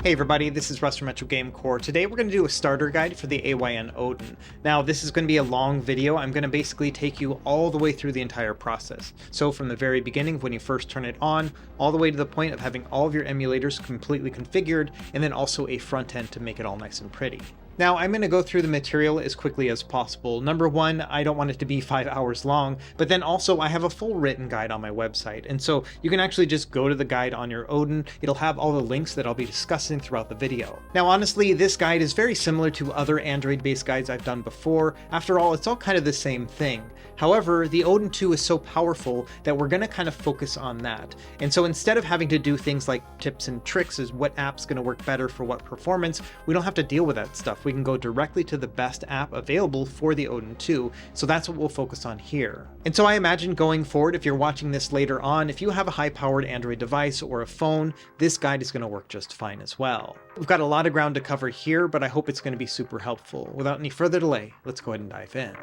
Hey everybody, this is Russ from Retro Game Core. Today we're going to do a starter guide for the AYN Odin. Now this is going to be a long video. I'm going to basically take you all the way through the entire process. So from the very beginning, when you first turn it on, all the way to the point of having all of your emulators completely configured, and then also a front end to make it all nice and pretty. Now, I'm going to go through the material as quickly as possible. Number one, I don't want it to be 5 hours long, but then also I have a full written guide on my website. And so you can actually just go to the guide on your Odin. It'll have all the links that I'll be discussing throughout the video. Now, honestly, this guide is very similar to other Android-based guides I've done before. After all, it's all kind of the same thing. However, the Odin 2 is so powerful that we're going to kind of focus on that. And so instead of having to do things like tips and tricks as what app's going to work better for what performance, we don't have to deal with that stuff. We can go directly to the best app available for the Odin 2, so that's what we'll focus on here. And so I imagine going forward, if you're watching this later on, if you have a high-powered Android device or a phone, this guide is going to work just fine as well. We've got a lot of ground to cover here, but I hope it's going to be super helpful. Without any further delay, let's go ahead and dive in.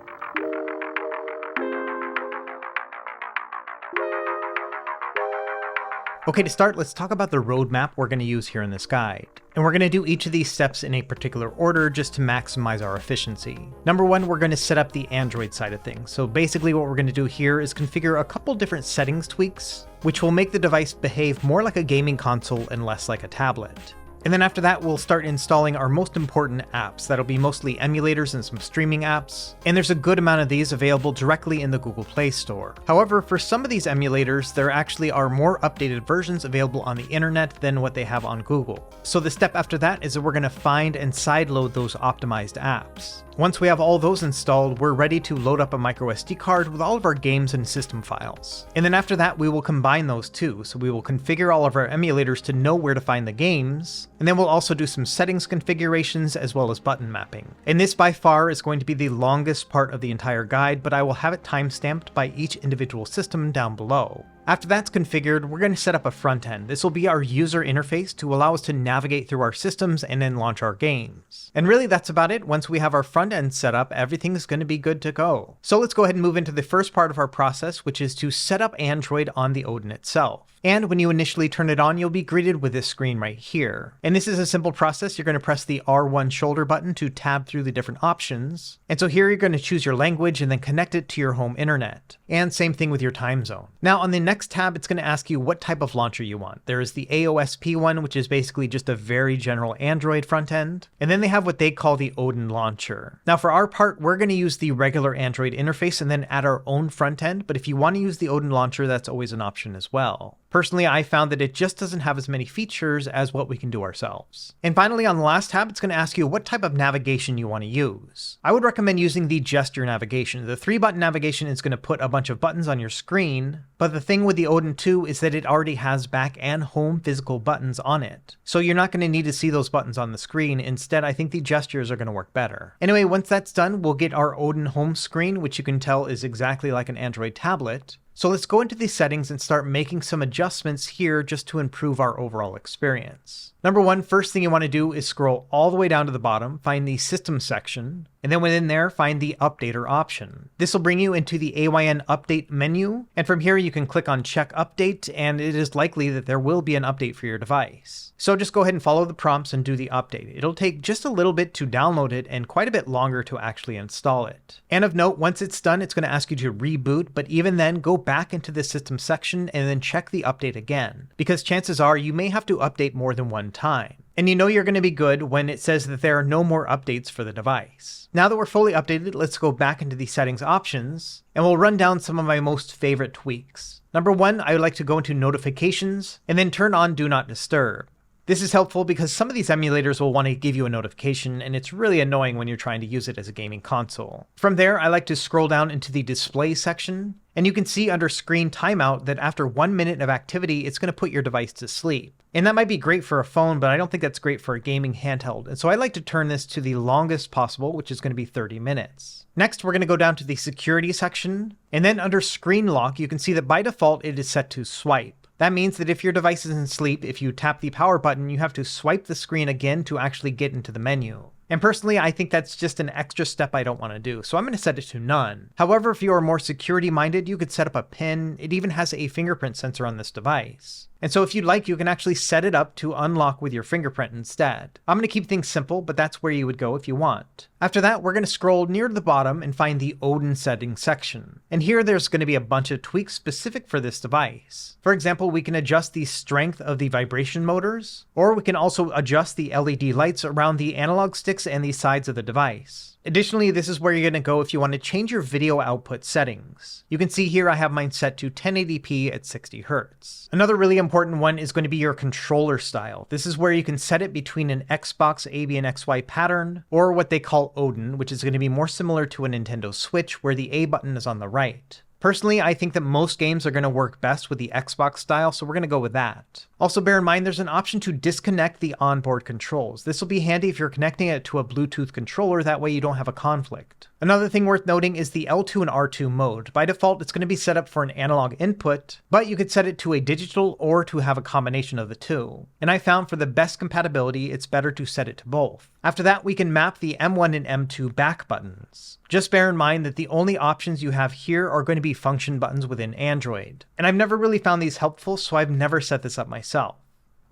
Okay, to start, let's talk about the roadmap we're going to use here in this guide. And we're going to do each of these steps in a particular order just to maximize our efficiency. Number one, we're going to set up the Android side of things. So basically what we're going to do here is configure a couple different settings tweaks, which will make the device behave more like a gaming console and less like a tablet. And then after that, we'll start installing our most important apps. That'll be mostly emulators and some streaming apps. And there's a good amount of these available directly in the Google Play Store. However, for some of these emulators, there actually are more updated versions available on the internet than what they have on Google. So the step after that is that we're going to find and sideload those optimized apps. Once we have all those installed, we're ready to load up a microSD card with all of our games and system files. And then after that, we will combine those two. So we will configure all of our emulators to know where to find the games. And then we'll also do some settings configurations as well as button mapping. And this by far is going to be the longest part of the entire guide, but I will have it timestamped by each individual system down below. After that's configured, we're going to set up a front end. This will be our user interface to allow us to navigate through our systems and then launch our games. And really that's about it. Once we have our front end set up, everything's going to be good to go. So let's go ahead and move into the first part of our process, which is to set up Android on the Odin itself. And when you initially turn it on, you'll be greeted with this screen right here. And this is a simple process. You're going to press the R1 shoulder button to tab through the different options. And so here you're going to choose your language and then connect it to your home internet. And same thing with your time zone. Now on the next tab, it's going to ask you what type of launcher you want. There is the AOSP one, which is basically just a very general Android front end. And then they have what they call the Odin launcher. Now for our part, we're going to use the regular Android interface and then add our own front end. But if you want to use the Odin launcher, that's always an option as well. Personally, I found that it just doesn't have as many features as what we can do ourselves. And finally, on the last tab, it's going to ask you what type of navigation you want to use. I would recommend using the gesture navigation. The 3-button navigation is going to put a bunch of buttons on your screen, but the thing with the Odin 2 is that it already has back and home physical buttons on it. So you're not going to need to see those buttons on the screen. Instead, I think the gestures are going to work better. Anyway, once that's done, we'll get our Odin home screen, which you can tell is exactly like an Android tablet. So let's go into these settings and start making some adjustments here just to improve our overall experience. Number one, first thing you want to do is scroll all the way down to the bottom, find the system section, and then within there, find the updater option. This will bring you into the AYN update menu. And from here, you can click on check update, and it is likely that there will be an update for your device. So just go ahead and follow the prompts and do the update. It'll take just a little bit to download it and quite a bit longer to actually install it. And of note, once it's done, it's going to ask you to reboot, but even then, go back into the system section and then check the update again, because chances are you may have to update more than one time. And you know you're going to be good when it says that there are no more updates for the device. Now that we're fully updated, let's go back into the settings options, and we'll run down some of my most favorite tweaks. Number one, I would like to go into notifications, and then turn on Do Not Disturb. This is helpful because some of these emulators will want to give you a notification, and it's really annoying when you're trying to use it as a gaming console. From there, I like to scroll down into the display section, and you can see under screen timeout that after 1 minute of activity, it's going to put your device to sleep. And that might be great for a phone, but I don't think that's great for a gaming handheld. And so I like to turn this to the longest possible, which is going to be 30 minutes. Next, we're going to go down to the security section, and then under screen lock, you can see that by default, it is set to swipe. That means that if your device is in sleep, if you tap the power button, you have to swipe the screen again to actually get into the menu. And personally, I think that's just an extra step I don't want to do, so I'm going to set it to none. However, if you are more security minded, you could set up a PIN. It even has a fingerprint sensor on this device. And so if you'd like, you can actually set it up to unlock with your fingerprint instead. I'm going to keep things simple, but that's where you would go if you want. After that, we're going to scroll near the bottom and find the Odin settings section. And here there's going to be a bunch of tweaks specific for this device. For example, we can adjust the strength of the vibration motors, or we can also adjust the LED lights around the analog sticks and the sides of the device. Additionally, this is where you're going to go if you want to change your video output settings. You can see here I have mine set to 1080p at 60 Hz. Another really important one is going to be your controller style. This is where you can set it between an Xbox A, B, and XY pattern, or what they call Odin, which is going to be more similar to a Nintendo Switch where the A button is on the right. Personally, I think that most games are going to work best with the Xbox style, so we're going to go with that. Also bear in mind there's an option to disconnect the onboard controls. This will be handy if you're connecting it to a Bluetooth controller, that way you don't have a conflict. Another thing worth noting is the L2 and R2 mode. By default, it's going to be set up for an analog input, but you could set it to a digital or to have a combination of the two. And I found for the best compatibility, it's better to set it to both. After that, we can map the M1 and M2 back buttons. Just bear in mind that the only options you have here are going to be function buttons within Android. And I've never really found these helpful, so I've never set this up myself.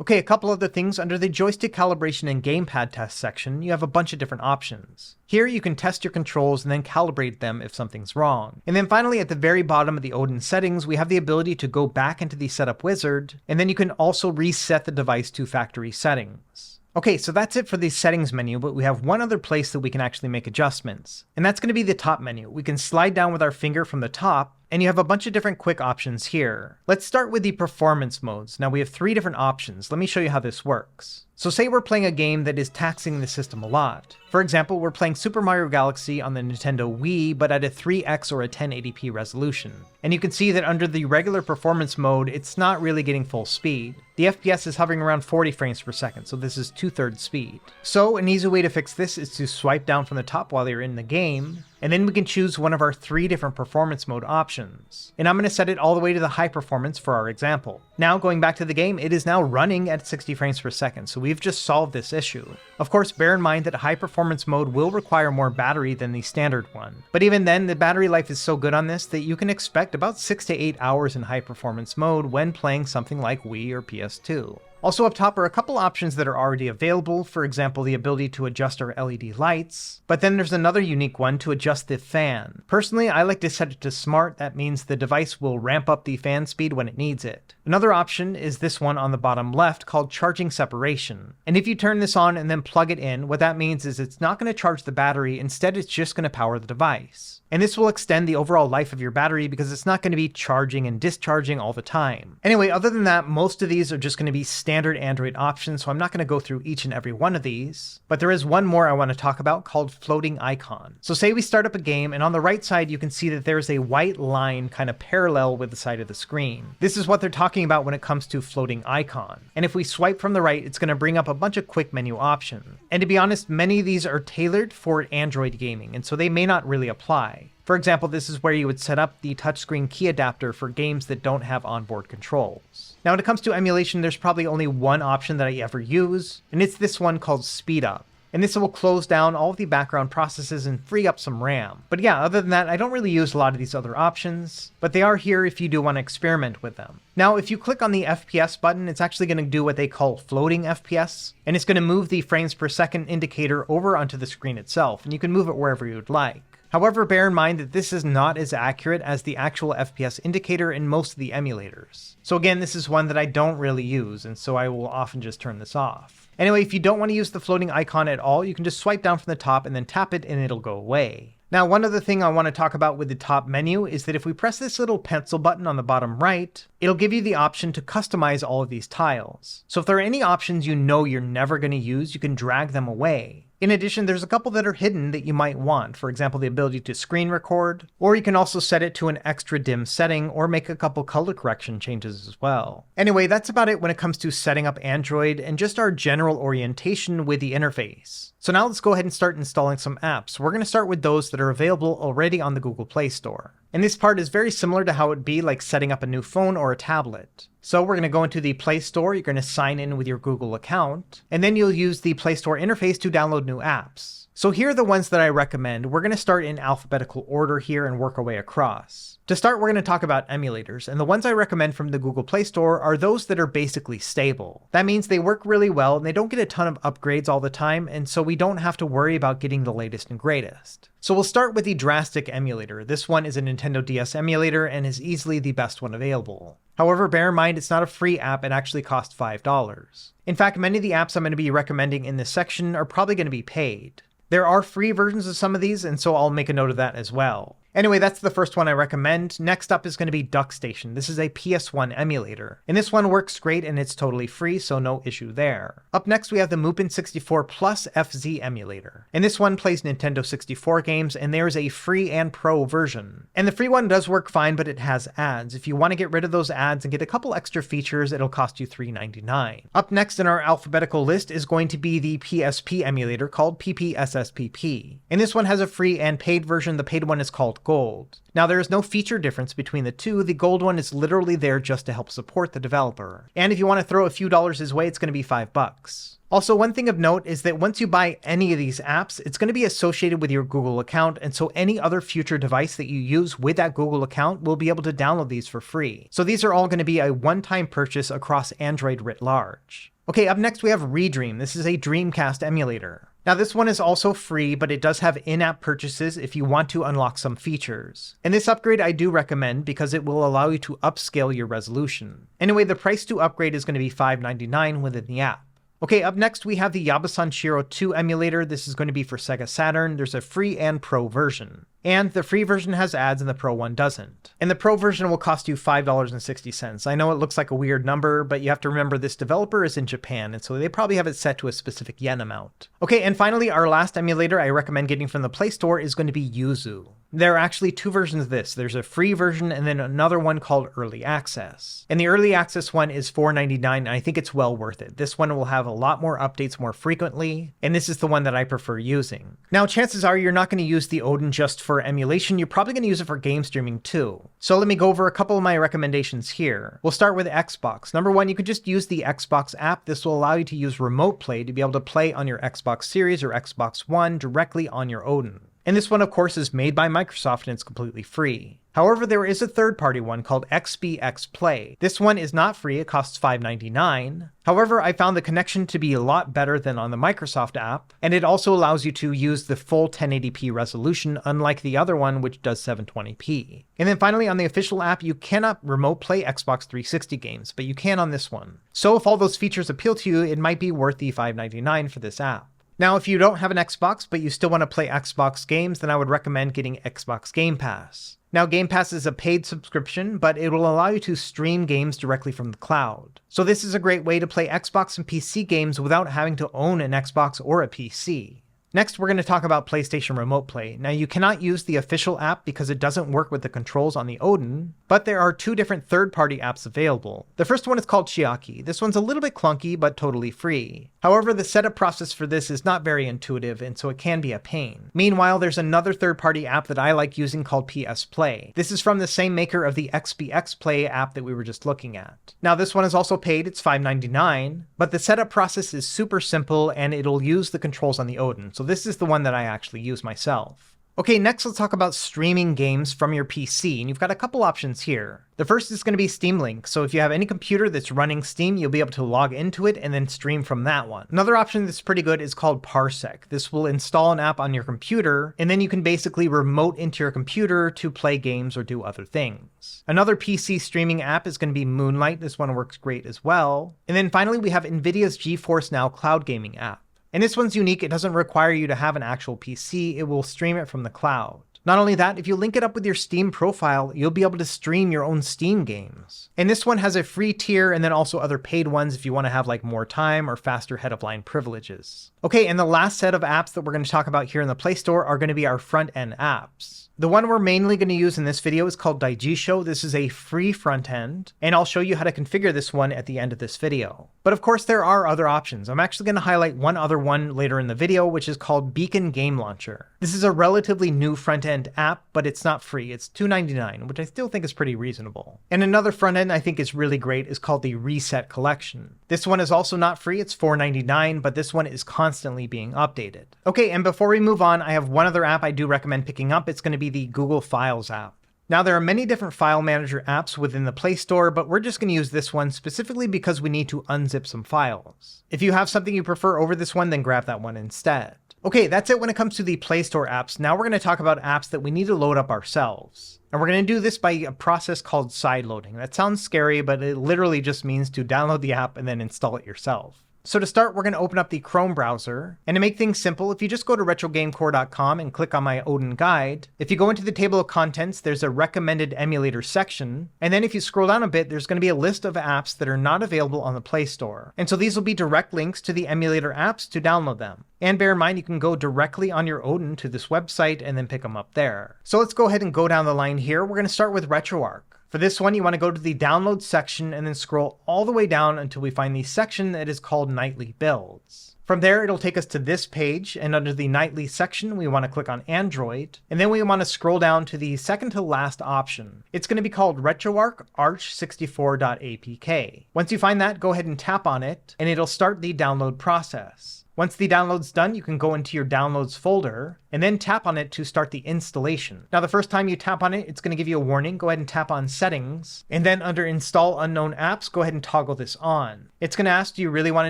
Okay, a couple other things. Under the joystick calibration and gamepad test section, you have a bunch of different options. Here you can test your controls and then calibrate them if something's wrong. And then finally, at the very bottom of the Odin settings, we have the ability to go back into the setup wizard, and then you can also reset the device to factory settings. Okay, so that's it for the settings menu, but we have one other place that we can actually make adjustments, and that's going to be the top menu. We can slide down with our finger from the top, and you have a bunch of different quick options here. Let's start with the performance modes. Now we have 3 different options. Let me show you how this works. So say we're playing a game that is taxing the system a lot. For example, we're playing Super Mario Galaxy on the Nintendo Wii, but at a 3x or a 1080p resolution. And you can see that under the regular performance mode, it's not really getting full speed. The FPS is hovering around 40 frames per second, so this is 2/3 speed. So an easy way to fix this is to swipe down from the top while you're in the game, and then we can choose one of our 3 different performance mode options. And I'm going to set it all the way to the high performance for our example. Now going back to the game, it is now running at 60 frames per second, so we've just solved this issue. Of course, bear in mind that high performance mode will require more battery than the standard one. But even then, the battery life is so good on this that you can expect about 6 to 8 hours in high performance mode when playing something like Wii or PS2. Also up top are a couple options that are already available, for example the ability to adjust our LED lights, but then there's another unique one to adjust the fan. Personally, I like to set it to smart. That means the device will ramp up the fan speed when it needs it. Another option is this one on the bottom left called charging separation. And if you turn this on and then plug it in, what that means is it's not going to charge the battery, instead it's just going to power the device. And this will extend the overall life of your battery because it's not going to be charging and discharging all the time. Anyway, other than that, most of these are just going to be standard Android options, so I'm not going to go through each and every one of these. But there is one more I want to talk about called floating icon. So say we start up a game, and on the right side you can see that there's a white line kind of parallel with the side of the screen. This is what they're talking about when it comes to floating icon. And if we swipe from the right, it's going to bring up a bunch of quick menu options. And to be honest, many of these are tailored for Android gaming, and so they may not really apply. For example, this is where you would set up the touchscreen key adapter for games that don't have onboard controls. Now when it comes to emulation, there's probably only one option that I ever use, and it's this one called Speed Up. And this will close down all of the background processes and free up some RAM. But yeah, other than that, I don't really use a lot of these other options, but they are here if you do want to experiment with them. Now, if you click on the FPS button, it's actually going to do what they call floating FPS, and it's going to move the frames per second indicator over onto the screen itself, and you can move it wherever you'd like. However, bear in mind that this is not as accurate as the actual FPS indicator in most of the emulators. So again, this is one that I don't really use, and so I will often just turn this off. Anyway, if you don't want to use the floating icon at all, you can just swipe down from the top and then tap it and it'll go away. Now, one other thing I want to talk about with the top menu is that if we press this little pencil button on the bottom right, it'll give you the option to customize all of these tiles. So if there are any options you know you're never going to use, you can drag them away. In addition, there's a couple that are hidden that you might want, for example the ability to screen record, or you can also set it to an extra dim setting or make a couple color correction changes as well. Anyway, that's about it when it comes to setting up Android and just our general orientation with the interface. So now let's go ahead and start installing some apps. We're going to start with those that are available already on the Google Play Store. And this part is very similar to how it would be like setting up a new phone or a tablet. So we're going to go into the Play Store, you're going to sign in with your Google account, and then you'll use the Play Store interface to download new apps. So here are the ones that I recommend. We're going to start in alphabetical order here and work our way across. To start, we're going to talk about emulators, and the ones I recommend from the Google Play Store are those that are basically stable. That means they work really well and they don't get a ton of upgrades all the time, and so we don't have to worry about getting the latest and greatest. So we'll start with the DraStic emulator. This one is a Nintendo DS emulator and is easily the best one available. However, bear in mind it's not a free app, it actually costs $5. In fact, many of the apps I'm going to be recommending in this section are probably going to be paid. There are free versions of some of these, and so I'll make a note of that as well. Anyway, that's the first one I recommend. Next up is going to be DuckStation. This is a PS1 emulator, and this one works great and it's totally free, so no issue there. Up next we have the Mupen64 Plus FZ emulator, and this one plays Nintendo 64 games, and there's a free and pro version. And the free one does work fine, but it has ads. If you want to get rid of those ads and get a couple extra features, it'll cost you $3.99. Up next in our alphabetical list is going to be the PSP emulator called PPSSPP, and this one has a free and paid version. The paid one is called Gold. Now there is no feature difference between the two. The gold one is literally there just to help support the developer. And if you want to throw a few dollars his way, it's going to be $5. Also, one thing of note is that once you buy any of these apps, it's going to be associated with your Google account, and so any other future device that you use with that Google account will be able to download these for free. So these are all going to be a one-time purchase across Android writ large. Okay, up next we have Redream. This is a Dreamcast emulator. Now this one is also free, but it does have in-app purchases if you want to unlock some features. And this upgrade I do recommend because it will allow you to upscale your resolution. Anyway, the price to upgrade is going to be $5.99 within the app. Okay, up next we have the Yabasanshiro 2 emulator. This is going to be for Sega Saturn. There's a free and pro version. And the free version has ads and the pro one doesn't. And the pro version will cost you $5.60. I know it looks like a weird number, but you have to remember this developer is in Japan, and so they probably have it set to a specific yen amount. Okay, and finally, our last emulator I recommend getting from the Play Store is going to be Yuzu. There are actually two versions of this. There's a free version and then another one called Early Access. And the Early Access one is $4.99, and I think it's well worth it. This one will have a lot more updates more frequently, and this is the one that I prefer using. Now, chances are you're not going to use the Odin just for emulation. You're probably going to use it for game streaming too. So let me go over a couple of my recommendations here. We'll start with Xbox. Number one, you could just use the Xbox app. This will allow you to use Remote Play to be able to play on your Xbox Series or Xbox One directly on your Odin. And this one, of course, is made by Microsoft and it's completely free. However, there is a third-party one called XBX Play. This one is not free, it costs $5.99. However, I found the connection to be a lot better than on the Microsoft app, and it also allows you to use the full 1080p resolution, unlike the other one, which does 720p. And then finally, on the official app, you cannot remote play Xbox 360 games, but you can on this one. So if all those features appeal to you, it might be worth the $5.99 for this app. Now, if you don't have an Xbox, but you still want to play Xbox games, then I would recommend getting Xbox Game Pass. Now, Game Pass is a paid subscription, but it will allow you to stream games directly from the cloud. So this is a great way to play Xbox and PC games without having to own an Xbox or a PC. Next, we're going to talk about PlayStation Remote Play. Now, you cannot use the official app because it doesn't work with the controls on the Odin, but there are two different third-party apps available. The first one is called Chiaki. This one's a little bit clunky, but totally free. However, the setup process for this is not very intuitive, and so it can be a pain. Meanwhile, there's another third-party app that I like using called PS Play. This is from the same maker of the XBX Play app that we were just looking at. Now, this one is also paid, it's $5.99, but the setup process is super simple, and it'll use the controls on the Odin. So this is the one that I actually use myself. Okay, next let's talk about streaming games from your PC, and you've got a couple options here. The first is going to be Steam Link, so if you have any computer that's running Steam, you'll be able to log into it and then stream from that one. Another option that's pretty good is called Parsec. This will install an app on your computer, and then you can basically remote into your computer to play games or do other things. Another PC streaming app is going to be Moonlight. This one works great as well. And then finally, we have NVIDIA's GeForce Now cloud gaming app. And this one's unique. It doesn't require you to have an actual PC. It will stream it from the cloud. Not only that, if you link it up with your Steam profile, you'll be able to stream your own Steam games. And this one has a free tier and then also other paid ones if you want to have like more time or faster head-of-line privileges. Okay, and the last set of apps that we're going to talk about here in the Play Store are going to be our front-end apps. The one we're mainly going to use in this video is called Daijisho. This is a free front end, and I'll show you how to configure this one at the end of this video. But of course, there are other options. I'm actually going to highlight one other one later in the video, which is called Beacon Game Launcher. This is a relatively new front-end app, but it's not free. It's $2.99, which I still think is pretty reasonable. And another front-end I think is really great is called the Reset Collection. This one is also not free, it's $4.99, but this one is constantly being updated. Okay, and before we move on, I have one other app I do recommend picking up. It's going to be the Google Files app. Now, there are many different file manager apps within the Play Store, but we're just going to use this one specifically because we need to unzip some files. If you have something you prefer over this one, then grab that one instead. Okay, that's it when it comes to the Play Store apps. Now we're going to talk about apps that we need to load up ourselves. And we're going to do this by a process called sideloading. That sounds scary, but it literally just means to download the app and then install it yourself. So to start, we're going to open up the Chrome browser, and to make things simple, if you just go to retrogamecore.com and click on my Odin guide, if you go into the table of contents, there's a recommended emulator section, and then if you scroll down a bit, there's going to be a list of apps that are not available on the Play Store. And so these will be direct links to the emulator apps to download them. And bear in mind, you can go directly on your Odin to this website and then pick them up there. So let's go ahead and go down the line here. We're going to start with RetroArch. For this one, you want to go to the download section and then scroll all the way down until we find the section that is called Nightly Builds. From there, it'll take us to this page, and under the Nightly section, we want to click on Android, and then we want to scroll down to the second to last option. It's going to be called RetroArch Arch64.apk. Once you find that, go ahead and tap on it, and it'll start the download process. Once the download's done, you can go into your downloads folder and then tap on it to start the installation. Now, the first time you tap on it, it's going to give you a warning. Go ahead and tap on Settings, and then under Install Unknown Apps, go ahead and toggle this on. It's going to ask, do you really want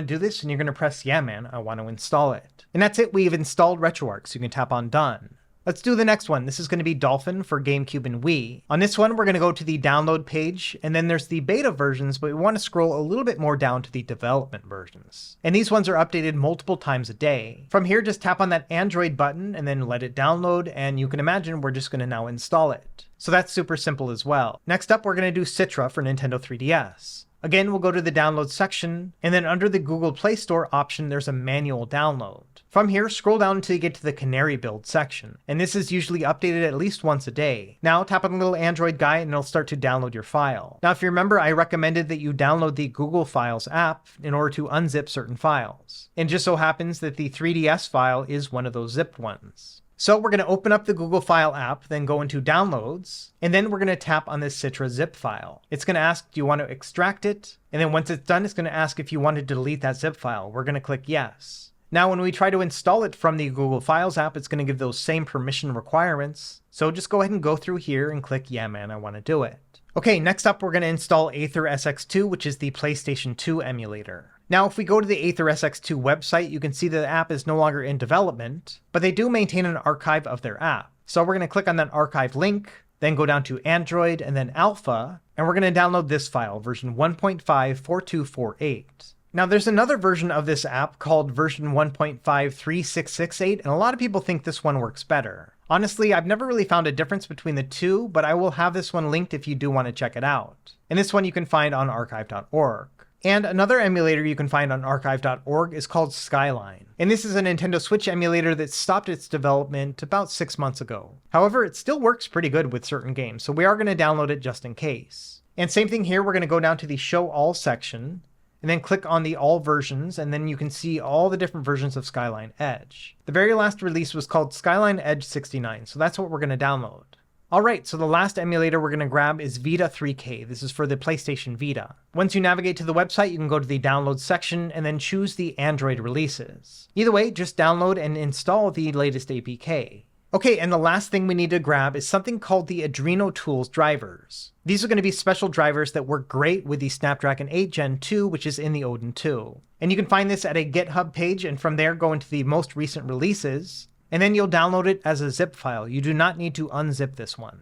to do this? And you're going to press, yeah, man, I want to install it. And that's it. We've installed RetroArch, so you can tap on Done. Let's do the next one. This is going to be Dolphin for GameCube and Wii. On this one, we're going to go to the download page, and then there's the beta versions, but we want to scroll a little bit more down to the development versions. And these ones are updated multiple times a day. From here, just tap on that Android button and then let it download, and you can imagine we're just going to now install it. So that's super simple as well. Next up, we're going to do Citra for Nintendo 3DS. Again, we'll go to the download section, and then under the Google Play Store option, there's a manual download. From here, scroll down until you get to the Canary build section, and this is usually updated at least once a day. Now tap on the little Android guy and it'll start to download your file. Now if you remember, I recommended that you download the Google Files app in order to unzip certain files. And just so happens that the 3DS file is one of those zipped ones. So we're going to open up the Google File app, then go into Downloads, and then we're going to tap on this Citra zip file. It's going to ask, do you want to extract it? And then once it's done, it's going to ask if you want to delete that zip file. We're going to click yes. Now when we try to install it from the Google Files app, it's going to give those same permission requirements. So just go ahead and go through here and click, yeah man, I want to do it. Okay, next up we're going to install Aether SX2, which is the PlayStation 2 emulator. Now, if we go to the Aether SX2 website, you can see that the app is no longer in development, but they do maintain an archive of their app. So we're going to click on that archive link, then go down to Android and then Alpha, and we're going to download this file, version 1.54248. Now, there's another version of this app called version 1.53668, and a lot of people think this one works better. Honestly, I've never really found a difference between the two, but I will have this one linked if you do want to check it out. And this one you can find on archive.org. And another emulator you can find on archive.org is called Skyline. And this is a Nintendo Switch emulator that stopped its development about 6 months ago. However, it still works pretty good with certain games, so we are going to download it just in case. And same thing here, we're going to go down to the Show All section, and then click on the All versions, and then you can see all the different versions of Skyline Edge. The very last release was called Skyline Edge 69, so that's what we're going to download. Alright, so the last emulator we're going to grab is Vita 3K. This is for the PlayStation Vita. Once you navigate to the website, you can go to the download section and then choose the Android releases. Either way, just download and install the latest APK. Okay, and the last thing we need to grab is something called the Adreno Tools drivers. These are going to be special drivers that work great with the Snapdragon 8 Gen 2, which is in the Odin 2. And you can find this at a GitHub page, and from there go into the most recent releases, and then you'll download it as a zip file. You do not need to unzip this one.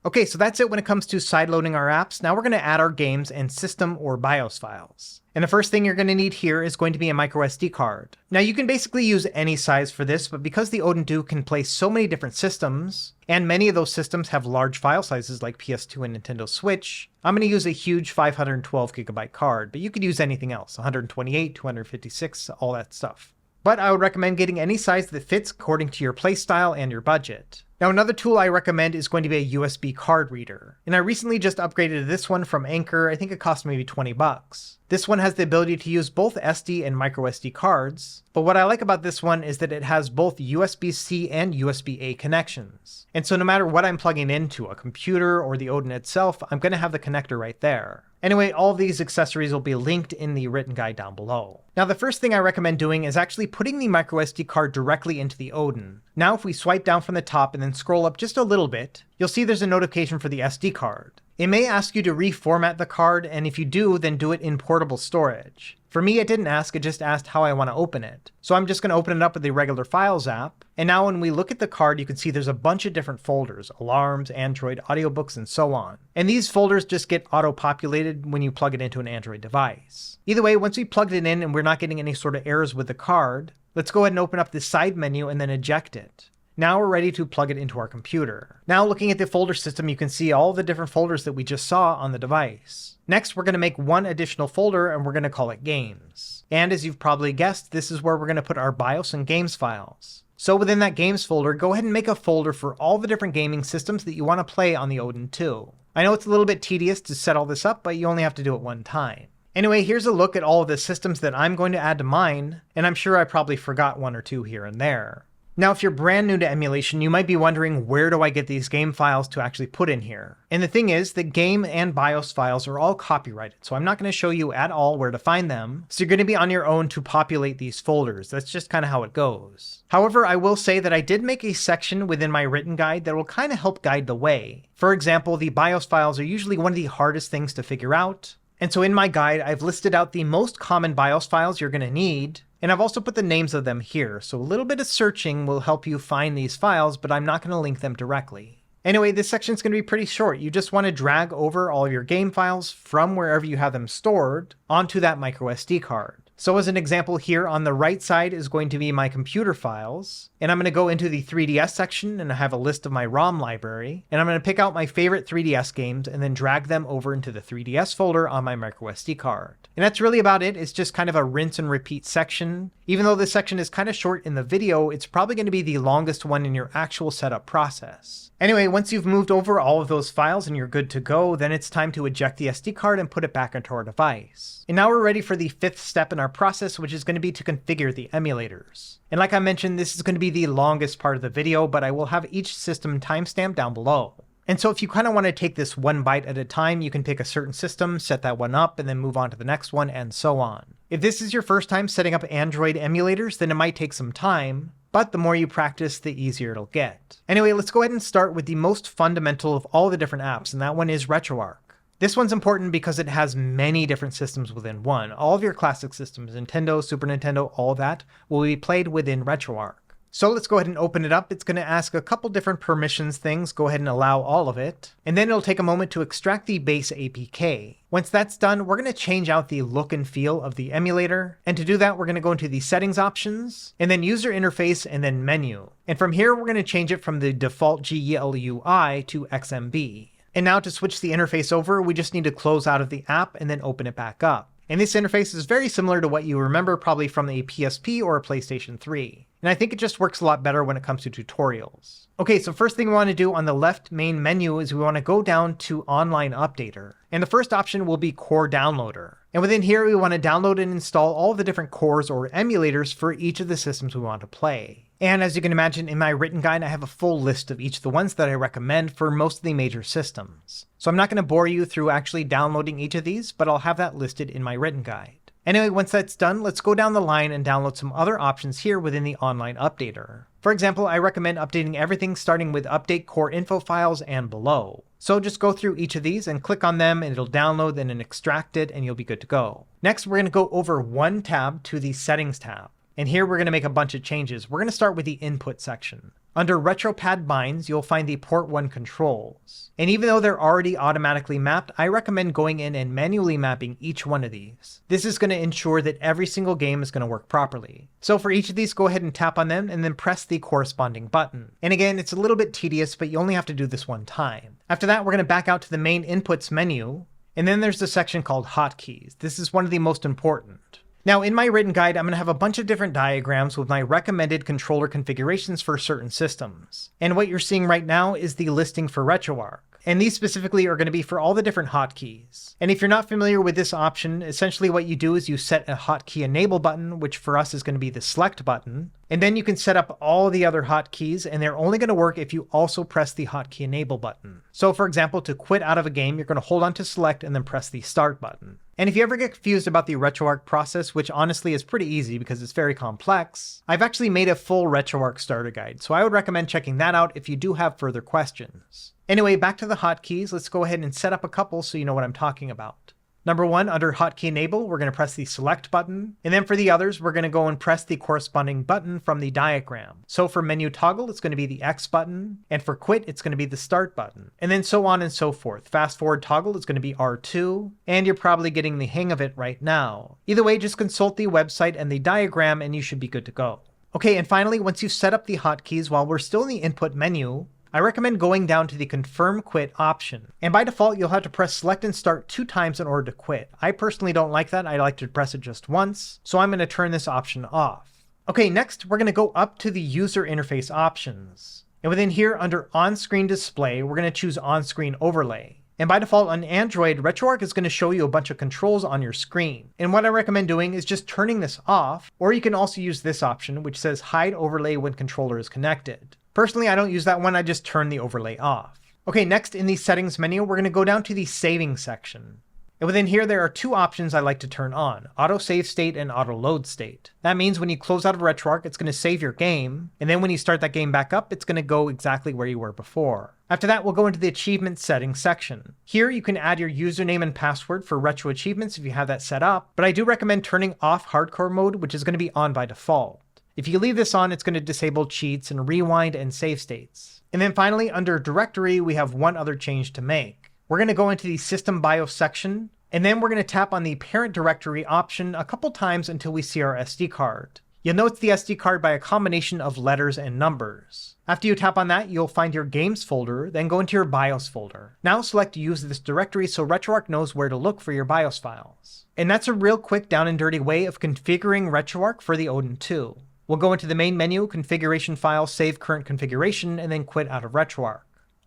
Okay, so that's it when it comes to sideloading our apps. Now we're going to add our games and system or BIOS files. And the first thing you're going to need here is going to be a microSD card. Now you can basically use any size for this, but because the Odin 2 can play so many different systems, and many of those systems have large file sizes like PS2 and Nintendo Switch, I'm going to use a huge 512 gigabyte card, but you could use anything else, 128, 256, all that stuff. But I would recommend getting any size that fits according to your playstyle and your budget. Now another tool I recommend is going to be a USB card reader. And I recently just upgraded this one from Anchor. I think it cost maybe 20 bucks. This one has the ability to use both SD and microSD cards, but what I like about this one is that it has both USB-C and USB-A connections. And so no matter what I'm plugging into, a computer or the Odin itself, I'm going to have the connector right there. Anyway, all of these accessories will be linked in the written guide down below. Now the first thing I recommend doing is actually putting the microSD card directly into the Odin. Now if we swipe down from the top and then scroll up just a little bit, you'll see there's a notification for the SD card. It may ask you to reformat the card, and if you do, then do it in portable storage. For me, it didn't ask, it just asked how I want to open it. So I'm just going to open it up with the regular Files app, and now when we look at the card, you can see there's a bunch of different folders, alarms, Android, audiobooks, and so on. And these folders just get auto-populated when you plug it into an Android device. Either way, once we plugged it in and we're not getting any sort of errors with the card, let's go ahead and open up the side menu and then eject it. Now we're ready to plug it into our computer. Now looking at the folder system, you can see all the different folders that we just saw on the device. Next, we're going to make one additional folder and we're going to call it Games. And as you've probably guessed, this is where we're going to put our BIOS and games files. So within that games folder, go ahead and make a folder for all the different gaming systems that you want to play on the Odin 2. I know it's a little bit tedious to set all this up, but you only have to do it one time. Anyway, here's a look at all of the systems that I'm going to add to mine, and I'm sure I probably forgot one or two here and there. Now, if you're brand new to emulation, you might be wondering, where do I get these game files to actually put in here? And the thing is, the game and BIOS files are all copyrighted, so I'm not going to show you at all where to find them, so you're going to be on your own to populate these folders. That's just kind of how it goes. However, I will say that I did make a section within my written guide that will kind of help guide the way. For example, the BIOS files are usually one of the hardest things to figure out, and so in my guide, I've listed out the most common BIOS files you're going to need, and I've also put the names of them here, so a little bit of searching will help you find these files, but I'm not going to link them directly. Anyway, this section's going to be pretty short. You just want to drag over all of your game files from wherever you have them stored onto that microSD card. So as an example here, on the right side is going to be my computer files, and I'm going to go into the 3DS section and I have a list of my ROM library, and I'm going to pick out my favorite 3DS games and then drag them over into the 3DS folder on my microSD card. And that's really about it. It's just kind of a rinse and repeat section. Even though this section is kind of short in the video, it's probably going to be the longest one in your actual setup process. Anyway, once you've moved over all of those files and you're good to go, then it's time to eject the SD card and put it back into our device. And now we're ready for the fifth step in our process, which is going to be to configure the emulators. And like I mentioned, this is going to be the longest part of the video, but I will have each system timestamped down below. And so if you kind of want to take this one bite at a time, you can pick a certain system, set that one up, and then move on to the next one, and so on. If this is your first time setting up Android emulators, then it might take some time, but the more you practice, the easier it'll get. Anyway, let's go ahead and start with the most fundamental of all the different apps, and that one is RetroArch. This one's important because it has many different systems within one. All of your classic systems, Nintendo, Super Nintendo, all of that, will be played within RetroArch. So let's go ahead and open it up. It's going to ask a couple different permissions things. Go ahead and allow all of it. And then it'll take a moment to extract the base APK. Once that's done, we're going to change out the look and feel of the emulator. And to do that, we're going to go into the settings options, and then user interface, and then menu. And from here, we're going to change it from the default GUI to XMB. And now to switch the interface over, we just need to close out of the app and then open it back up. And this interface is very similar to what you remember probably from a PSP or a PlayStation 3. And I think it just works a lot better when it comes to tutorials. Okay, so first thing we want to do on the left main menu is we want to go down to Online Updater. And the first option will be Core Downloader. And within here, we want to download and install all the different cores or emulators for each of the systems we want to play. And as you can imagine, in my written guide, I have a full list of each of the ones that I recommend for most of the major systems. So I'm not going to bore you through actually downloading each of these, but I'll have that listed in my written guide. Anyway, once that's done, let's go down the line and download some other options here within the Online Updater. For example, I recommend updating everything starting with Update Core Info Files and below. So just go through each of these and click on them and it'll download and then extract it and you'll be good to go. Next, we're going to go over one tab to the Settings tab. And here we're going to make a bunch of changes. We're going to start with the Input section. Under RetroPad Binds, you'll find the Port 1 controls. And even though they're already automatically mapped, I recommend going in and manually mapping each one of these. This is going to ensure that every single game is going to work properly. So for each of these, go ahead and tap on them and then press the corresponding button. And again, it's a little bit tedious, but you only have to do this one time. After that, we're going to back out to the main Inputs menu. And then there's the section called Hotkeys. This is one of the most important. Now in my written guide, I'm going to have a bunch of different diagrams with my recommended controller configurations for certain systems. And what you're seeing right now is the listing for RetroArch. And these specifically are going to be for all the different hotkeys. And if you're not familiar with this option, essentially what you do is you set a hotkey enable button, which for us is going to be the select button. And then you can set up all the other hotkeys, and they're only going to work if you also press the hotkey enable button. So for example, to quit out of a game, you're going to hold on to select and then press the start button. And if you ever get confused about the RetroArch process, which honestly is pretty easy because it's very complex, I've actually made a full RetroArch starter guide, so I would recommend checking that out if you do have further questions. Anyway, back to the hotkeys, let's go ahead and set up a couple so you know what I'm talking about. Number 1, under hotkey enable, we're going to press the select button, and then for the others, we're going to go and press the corresponding button from the diagram. So for menu toggle, it's going to be the X button, and for quit, it's going to be the start button, and then so on and so forth. Fast forward toggle is going to be R2, and you're probably getting the hang of it right now. Either way, just consult the website and the diagram, and you should be good to go. Okay, and finally, once you've set up the hotkeys while we're still in the input menu, I recommend going down to the confirm quit option. And by default, you'll have to press select and start 2 times in order to quit. I personally don't like that. I like to press it just once. So I'm going to turn this option off. Okay, next we're going to go up to the user interface options. And within here under on-screen display, we're going to choose on-screen overlay. And by default on Android, RetroArch is going to show you a bunch of controls on your screen. And what I recommend doing is just turning this off, or you can also use this option, which says hide overlay when controller is connected. Personally, I don't use that one, I just turn the overlay off. Okay, next in the settings menu, we're going to go down to the saving section. And within here, there are 2 options I like to turn on, auto save state and auto load state. That means when you close out of RetroArch, it's going to save your game, and then when you start that game back up, it's going to go exactly where you were before. After that, we'll go into the achievement settings section. Here, you can add your username and password for retro achievements if you have that set up, but I do recommend turning off hardcore mode, which is going to be on by default. If you leave this on, it's going to disable cheats and rewind and save states. And then finally, under directory, we have one other change to make. We're going to go into the system BIOS section, and then we're going to tap on the parent directory option a couple times until we see our SD card. You'll know it's the SD card by a combination of letters and numbers. After you tap on that, you'll find your games folder, then go into your BIOS folder. Now select use this directory so RetroArch knows where to look for your BIOS files. And that's a real quick down and dirty way of configuring RetroArch for the Odin 2. We'll go into the main menu, configuration file, save current configuration, and then quit out of RetroArch.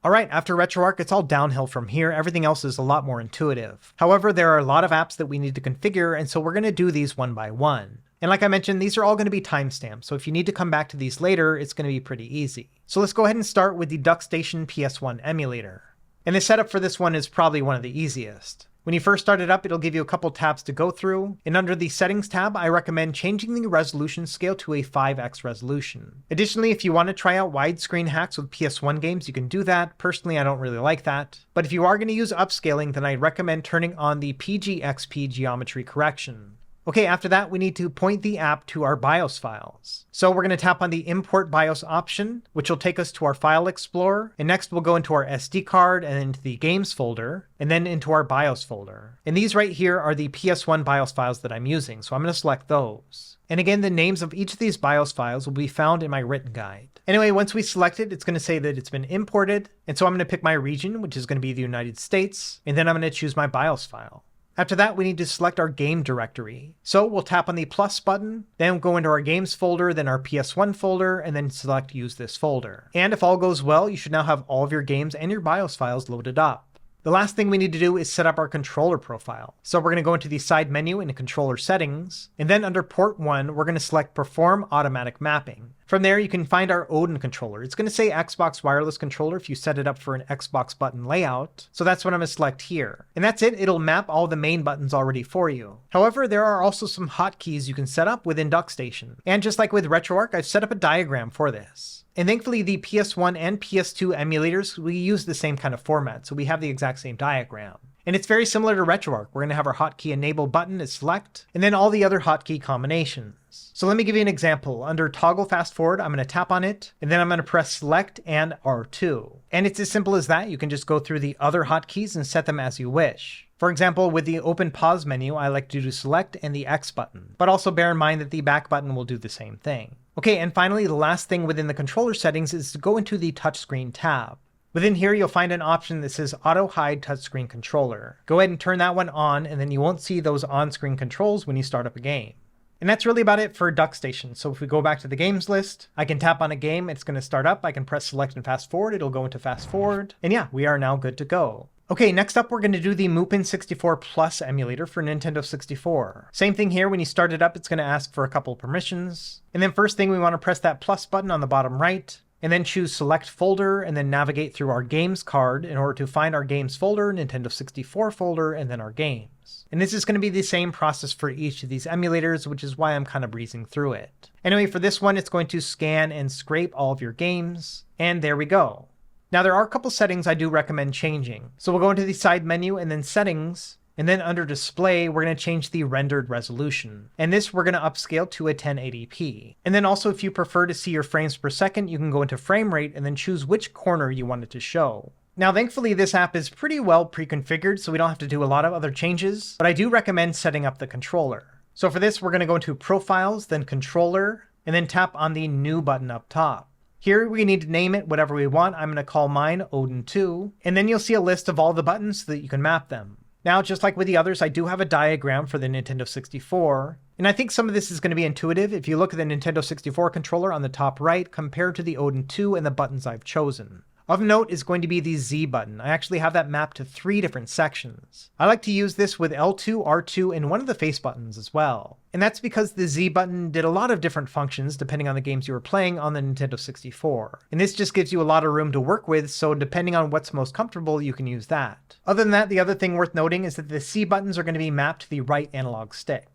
Alright, after RetroArch, it's all downhill from here. Everything else is a lot more intuitive. However, there are a lot of apps that we need to configure, and so we're going to do these one by one. And like I mentioned, these are all going to be timestamped, so if you need to come back to these later, it's going to be pretty easy. So let's go ahead and start with the DuckStation PS1 emulator. And the setup for this one is probably one of the easiest. When you first start it up, it'll give you a couple tabs to go through, and under the settings tab, I recommend changing the resolution scale to a 5x resolution. Additionally, if you want to try out widescreen hacks with PS1 games, you can do that. Personally, I don't really like that. But if you are going to use upscaling, then I'd recommend turning on the PGXP geometry correction. Okay, after that, we need to point the app to our BIOS files. So we're going to tap on the Import BIOS option, which will take us to our File Explorer. And next we'll go into our SD card and into the Games folder, and then into our BIOS folder. And these right here are the PS1 BIOS files that I'm using, so I'm going to select those. And again, the names of each of these BIOS files will be found in my written guide. Anyway, once we select it, it's going to say that it's been imported. And so I'm going to pick my region, which is going to be the United States. And then I'm going to choose my BIOS file. After that, we need to select our game directory. So we'll tap on the plus button, then go into our games folder, then our PS1 folder, and then select use this folder. And if all goes well, you should now have all of your games and your BIOS files loaded up. The last thing we need to do is set up our controller profile. So we're going to go into the side menu into controller settings, and then under port 1, we're going to select perform automatic mapping. From there, you can find our Odin controller. It's going to say Xbox wireless controller if you set it up for an Xbox button layout. So that's what I'm going to select here. And that's it. It'll map all the main buttons already for you. However, there are also some hotkeys you can set up within DuckStation. And just like with RetroArch, I've set up a diagram for this. And thankfully, the PS1 and PS2 emulators, we use the same kind of format, so we have the exact same diagram. And it's very similar to RetroArch. We're going to have our hotkey enable button as select, and then all the other hotkey combinations. So let me give you an example. Under toggle fast forward, I'm going to tap on it, and then I'm going to press select and R2. And it's as simple as that. You can just go through the other hotkeys and set them as you wish. For example, with the open pause menu, I like to do select and the X button, but also bear in mind that the back button will do the same thing. Okay, and finally, the last thing within the controller settings is to go into the touchscreen tab. Within here, you'll find an option that says Auto Hide Touchscreen Controller. Go ahead and turn that one on, and then you won't see those on-screen controls when you start up a game. And that's really about it for DuckStation. So if we go back to the games list, I can tap on a game, it's going to start up, I can press select and fast forward, it'll go into fast forward, and yeah, we are now good to go. Okay, next up we're going to do the Mupen64 Plus emulator for Nintendo 64. Same thing here, when you start it up, it's going to ask for a couple permissions. And then first thing we want to press that plus button on the bottom right, and then choose select folder, and then navigate through our games card in order to find our games folder, Nintendo 64 folder, and then our games. And this is going to be the same process for each of these emulators, which is why I'm kind of breezing through it. Anyway, for this one, it's going to scan and scrape all of your games, and there we go. Now there are a couple settings I do recommend changing. So we'll go into the side menu and then settings, and then under display, we're going to change the rendered resolution. And this we're going to upscale to a 1080p. And then also if you prefer to see your frames per second, you can go into frame rate and then choose which corner you want it to show. Now thankfully this app is pretty well pre-configured, so we don't have to do a lot of other changes, but I do recommend setting up the controller. So for this, we're going to go into Profiles, then Controller, and then tap on the New button up top. Here we need to name it whatever we want. I'm going to call mine Odin 2, and then you'll see a list of all the buttons so that you can map them. Now, just like with the others, I do have a diagram for the Nintendo 64, and I think some of this is going to be intuitive if you look at the Nintendo 64 controller on the top right compared to the Odin 2 and the buttons I've chosen. Of note is going to be the Z button. I actually have that mapped to 3 different sections. I like to use this with L2, R2, and one of the face buttons as well. And that's because the Z button did a lot of different functions depending on the games you were playing on the Nintendo 64. And this just gives you a lot of room to work with, so depending on what's most comfortable, you can use that. Other than that, the other thing worth noting is that the C buttons are going to be mapped to the right analog stick.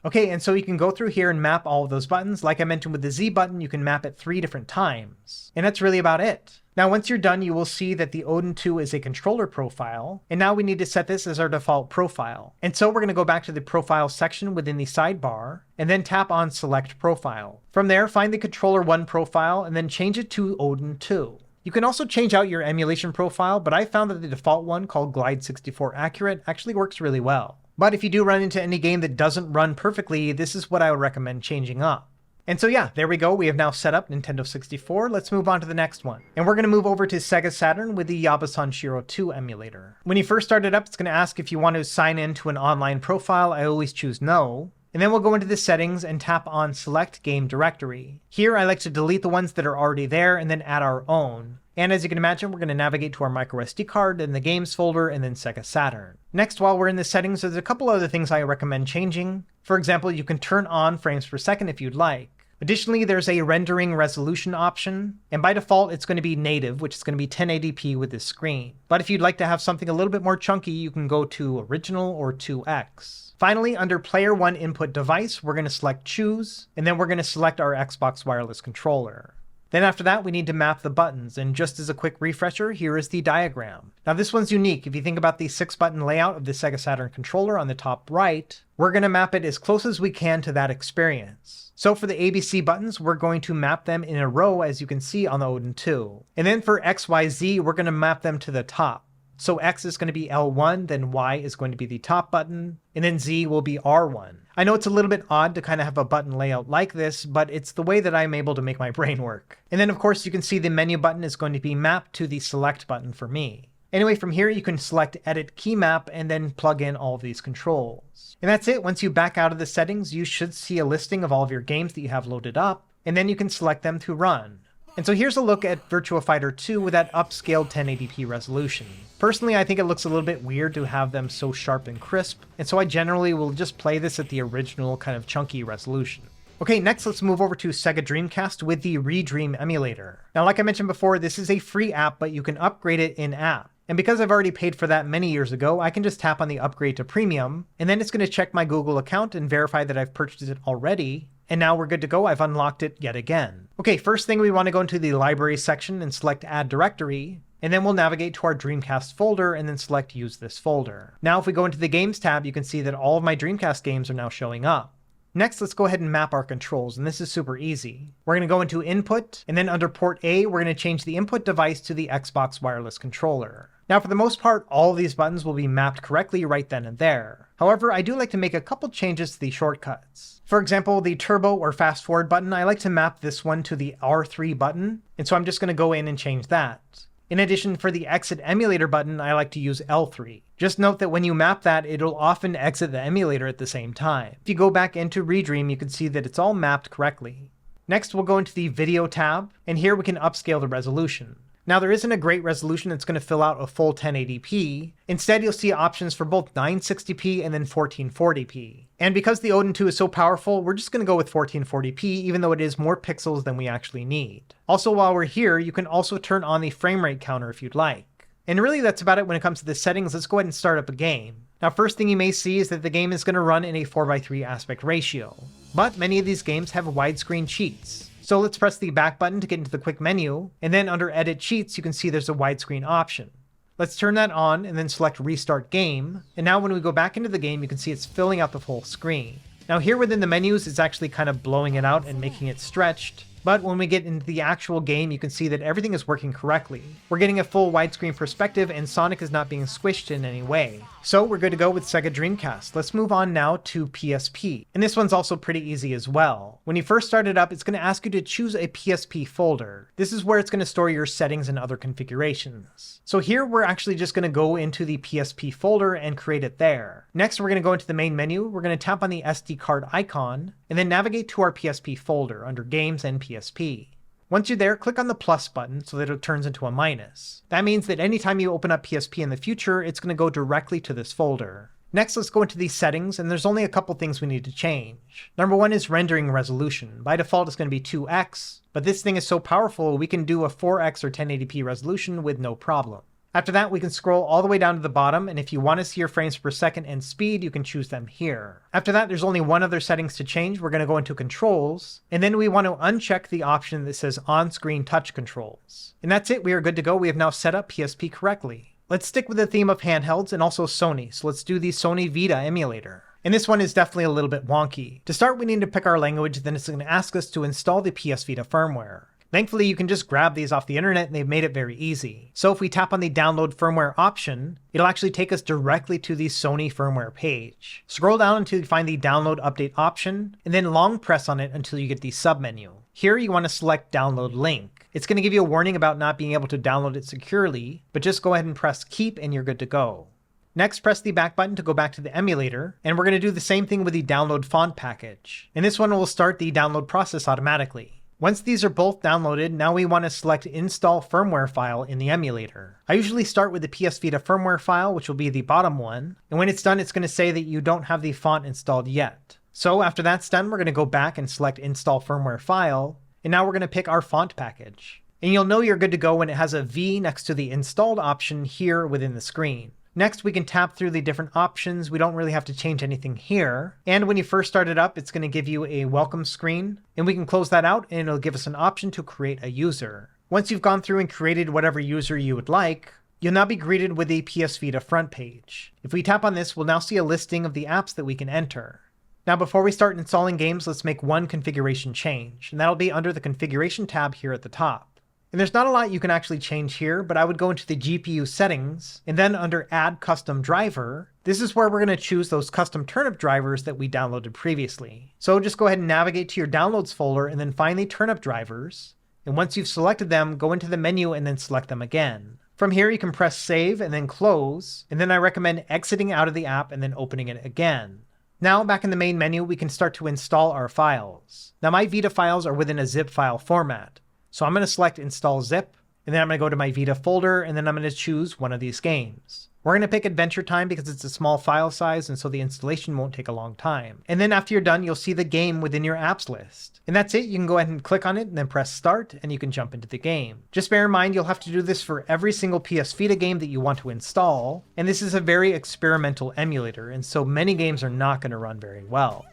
Okay, and so you can go through here and map all of those buttons. Like I mentioned with the Z button, you can map it 3 different times. And that's really about it. Now, once you're done, you will see that the Odin 2 is a controller profile, and now we need to set this as our default profile. And so we're going to go back to the profile section within the sidebar, and then tap on Select Profile. From there, find the Controller 1 profile, and then change it to Odin 2. You can also change out your emulation profile, but I found that the default one, called Glide 64 Accurate, actually works really well. But if you do run into any game that doesn't run perfectly, this is what I would recommend changing up. And so yeah, there we go. We have now set up Nintendo 64. Let's move on to the next one. And we're going to move over to Sega Saturn with the Yabasanshiro 2 emulator. When you first start it up, it's going to ask if you want to sign in to an online profile. I always choose no. And then we'll go into the settings and tap on Select Game Directory. Here I like to delete the ones that are already there and then add our own. And as you can imagine, we're going to navigate to our microSD card and the games folder and then Sega Saturn. Next, while we're in the settings, there's a couple other things I recommend changing. For example, you can turn on frames per second if you'd like. Additionally, there's a rendering resolution option, and by default it's going to be native, which is going to be 1080p with this screen. But if you'd like to have something a little bit more chunky, you can go to original or 2x. Finally, under Player 1 Input Device, we're going to select Choose, and then we're going to select our Xbox wireless controller. Then after that, we need to map the buttons, and just as a quick refresher, here is the diagram. Now this one's unique. If you think about the 6-button layout of the Sega Saturn controller on the top right, we're going to map it as close as we can to that experience. So for the ABC buttons, we're going to map them in a row, as you can see on the Odin 2. And then for X, Y, Z, we're going to map them to the top. So X is going to be L1, then Y is going to be the top button, and then Z will be R1. I know it's a little bit odd to kind of have a button layout like this, but it's the way that I'm able to make my brain work. And then of course you can see the menu button is going to be mapped to the select button for me. Anyway, from here you can select Edit Key Map and then plug in all of these controls. And that's it. Once you back out of the settings, you should see a listing of all of your games that you have loaded up, and then you can select them to run. And so here's a look at Virtua Fighter 2 with that upscaled 1080p resolution. Personally, I think it looks a little bit weird to have them so sharp and crisp, and so I generally will just play this at the original kind of chunky resolution. Okay, next let's move over to Sega Dreamcast with the Redream emulator. Now like I mentioned before, this is a free app, but you can upgrade it in-app. And because I've already paid for that many years ago, I can just tap on the upgrade to premium, and then it's going to check my Google account and verify that I've purchased it already. And now we're good to go. I've unlocked it yet again. Okay, first thing we want to go into the library section and select Add Directory, and then we'll navigate to our Dreamcast folder and then select Use this folder. Now if we go into the Games tab, you can see that all of my Dreamcast games are now showing up. Next, let's go ahead and map our controls, and this is super easy. We're going to go into Input, and then under Port A, we're going to change the input device to the Xbox wireless controller. Now for the most part, all of these buttons will be mapped correctly right then and there. However, I do like to make a couple changes to the shortcuts. For example, the turbo or fast forward button, I like to map this one to the R3 button, and so I'm just going to go in and change that. In addition, for the exit emulator button, I like to use L3. Just note that when you map that, it'll often exit the emulator at the same time. If you go back into Redream, you can see that it's all mapped correctly. Next, we'll go into the Video tab, and here we can upscale the resolution. Now, there isn't a great resolution that's going to fill out a full 1080p. Instead, you'll see options for both 960p and then 1440p. And because the Odin 2 is so powerful, we're just going to go with 1440p, even though it is more pixels than we actually need. Also, while we're here, you can also turn on the frame rate counter if you'd like. And really, that's about it when it comes to the settings. Let's go ahead and start up a game. Now, first thing you may see is that the game is going to run in a 4:3 aspect ratio. But many of these games have widescreen cheats. So let's press the back button to get into the quick menu, and then under Edit Cheats, you can see there's a widescreen option. Let's turn that on and then select Restart Game, and now when we go back into the game, you can see it's filling out the full screen. Now here within the menus, it's actually kind of blowing it out and making it stretched, but when we get into the actual game, you can see that everything is working correctly. We're getting a full widescreen perspective, and Sonic is not being squished in any way. So we're good to go with Sega Dreamcast. Let's move on now to PSP. And this one's also pretty easy as well. When you first start it up, it's going to ask you to choose a PSP folder. This is where it's going to store your settings and other configurations. So here we're actually just going to go into the PSP folder and create it there. Next, we're going to go into the main menu. We're going to tap on the SD card icon and then navigate to our PSP folder under Games and PSP. Once you're there, click on the plus button so that it turns into a minus. That means that anytime you open up PSP in the future, it's going to go directly to this folder. Next, let's go into these settings, and there's only a couple things we need to change. Number one is rendering resolution. By default, it's going to be 2x, but this thing is so powerful, we can do a 4x or 1080p resolution with no problem. After that, we can scroll all the way down to the bottom, and if you want to see your frames per second and speed, you can choose them here. After that, there's only one other settings to change. We're going to go into controls, and then we want to uncheck the option that says on-screen touch controls. And that's it, we are good to go. We have now set up PSP correctly. Let's stick with the theme of handhelds and also Sony, so let's do the Sony Vita emulator. And this one is definitely a little bit wonky. To start, we need to pick our language, then it's going to ask us to install the PS Vita firmware. Thankfully, you can just grab these off the internet and they've made it very easy. So if we tap on the download firmware option, it'll actually take us directly to the Sony firmware page. Scroll down until you find the download update option, and then long press on it until you get the submenu. Here you want to select download link. It's going to give you a warning about not being able to download it securely, but just go ahead and press keep and you're good to go. Next, press the back button to go back to the emulator, and we're going to do the same thing with the download font package. And this one will start the download process automatically. Once these are both downloaded, now we want to select Install Firmware File in the emulator. I usually start with the PS Vita firmware file, which will be the bottom one, and when it's done, it's going to say that you don't have the font installed yet. So after that's done, we're going to go back and select Install Firmware File, and now we're going to pick our font package. And you'll know you're good to go when it has a V next to the installed option here within the screen. Next, we can tap through the different options. We don't really have to change anything here. And when you first start it up, it's going to give you a welcome screen, and we can close that out and it'll give us an option to create a user. Once you've gone through and created whatever user you would like, you'll now be greeted with a PS Vita front page. If we tap on this, we'll now see a listing of the apps that we can enter. Now, before we start installing games, let's make one configuration change, and that'll be under the configuration tab here at the top. And there's not a lot you can actually change here, but I would go into the GPU settings, and then under Add Custom Driver, this is where we're going to choose those custom turnip drivers that we downloaded previously. So just go ahead and navigate to your downloads folder and then find the turnip drivers. And once you've selected them, go into the menu and then select them again. From here, you can press Save and then Close, and then I recommend exiting out of the app and then opening it again. Now, back in the main menu, we can start to install our files. Now, my Vita files are within a zip file format. So I'm going to select Install Zip, and then I'm going to go to my Vita folder, and then I'm going to choose one of these games. We're going to pick Adventure Time because it's a small file size, and so the installation won't take a long time. And then after you're done, you'll see the game within your apps list. And that's it. You can go ahead and click on it, and then press Start, and you can jump into the game. Just bear in mind, you'll have to do this for every single PS Vita game that you want to install, and this is a very experimental emulator, and so many games are not going to run very well.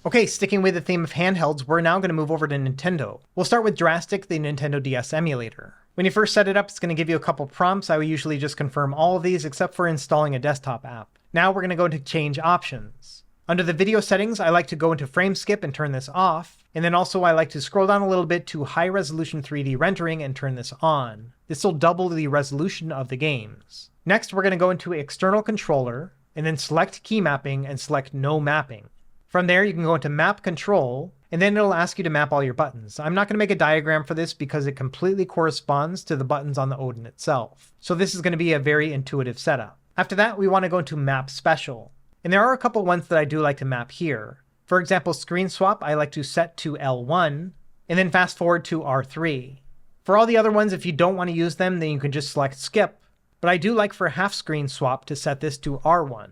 Okay, sticking with the theme of handhelds, we're now going to move over to Nintendo. We'll start with DraStic, the Nintendo DS emulator. When you first set it up, it's going to give you a couple prompts. I would usually just confirm all of these except for installing a desktop app. Now we're going to go into Change Options. Under the video settings, I like to go into Frame Skip and turn this off. And then also I like to scroll down a little bit to High Resolution 3D Rendering and turn this on. This will double the resolution of the games. Next, we're going to go into External Controller, and then select Key Mapping and select No Mapping. From there, you can go into Map Control, and then it'll ask you to map all your buttons. I'm not going to make a diagram for this because it completely corresponds to the buttons on the Odin itself. So this is going to be a very intuitive setup. After that, we want to go into Map Special. And there are a couple ones that I do like to map here. For example, Screen Swap, I like to set to L1, and then fast forward to R3. For all the other ones, if you don't want to use them, then you can just select Skip. But I do like for Half Screen Swap to set this to R1.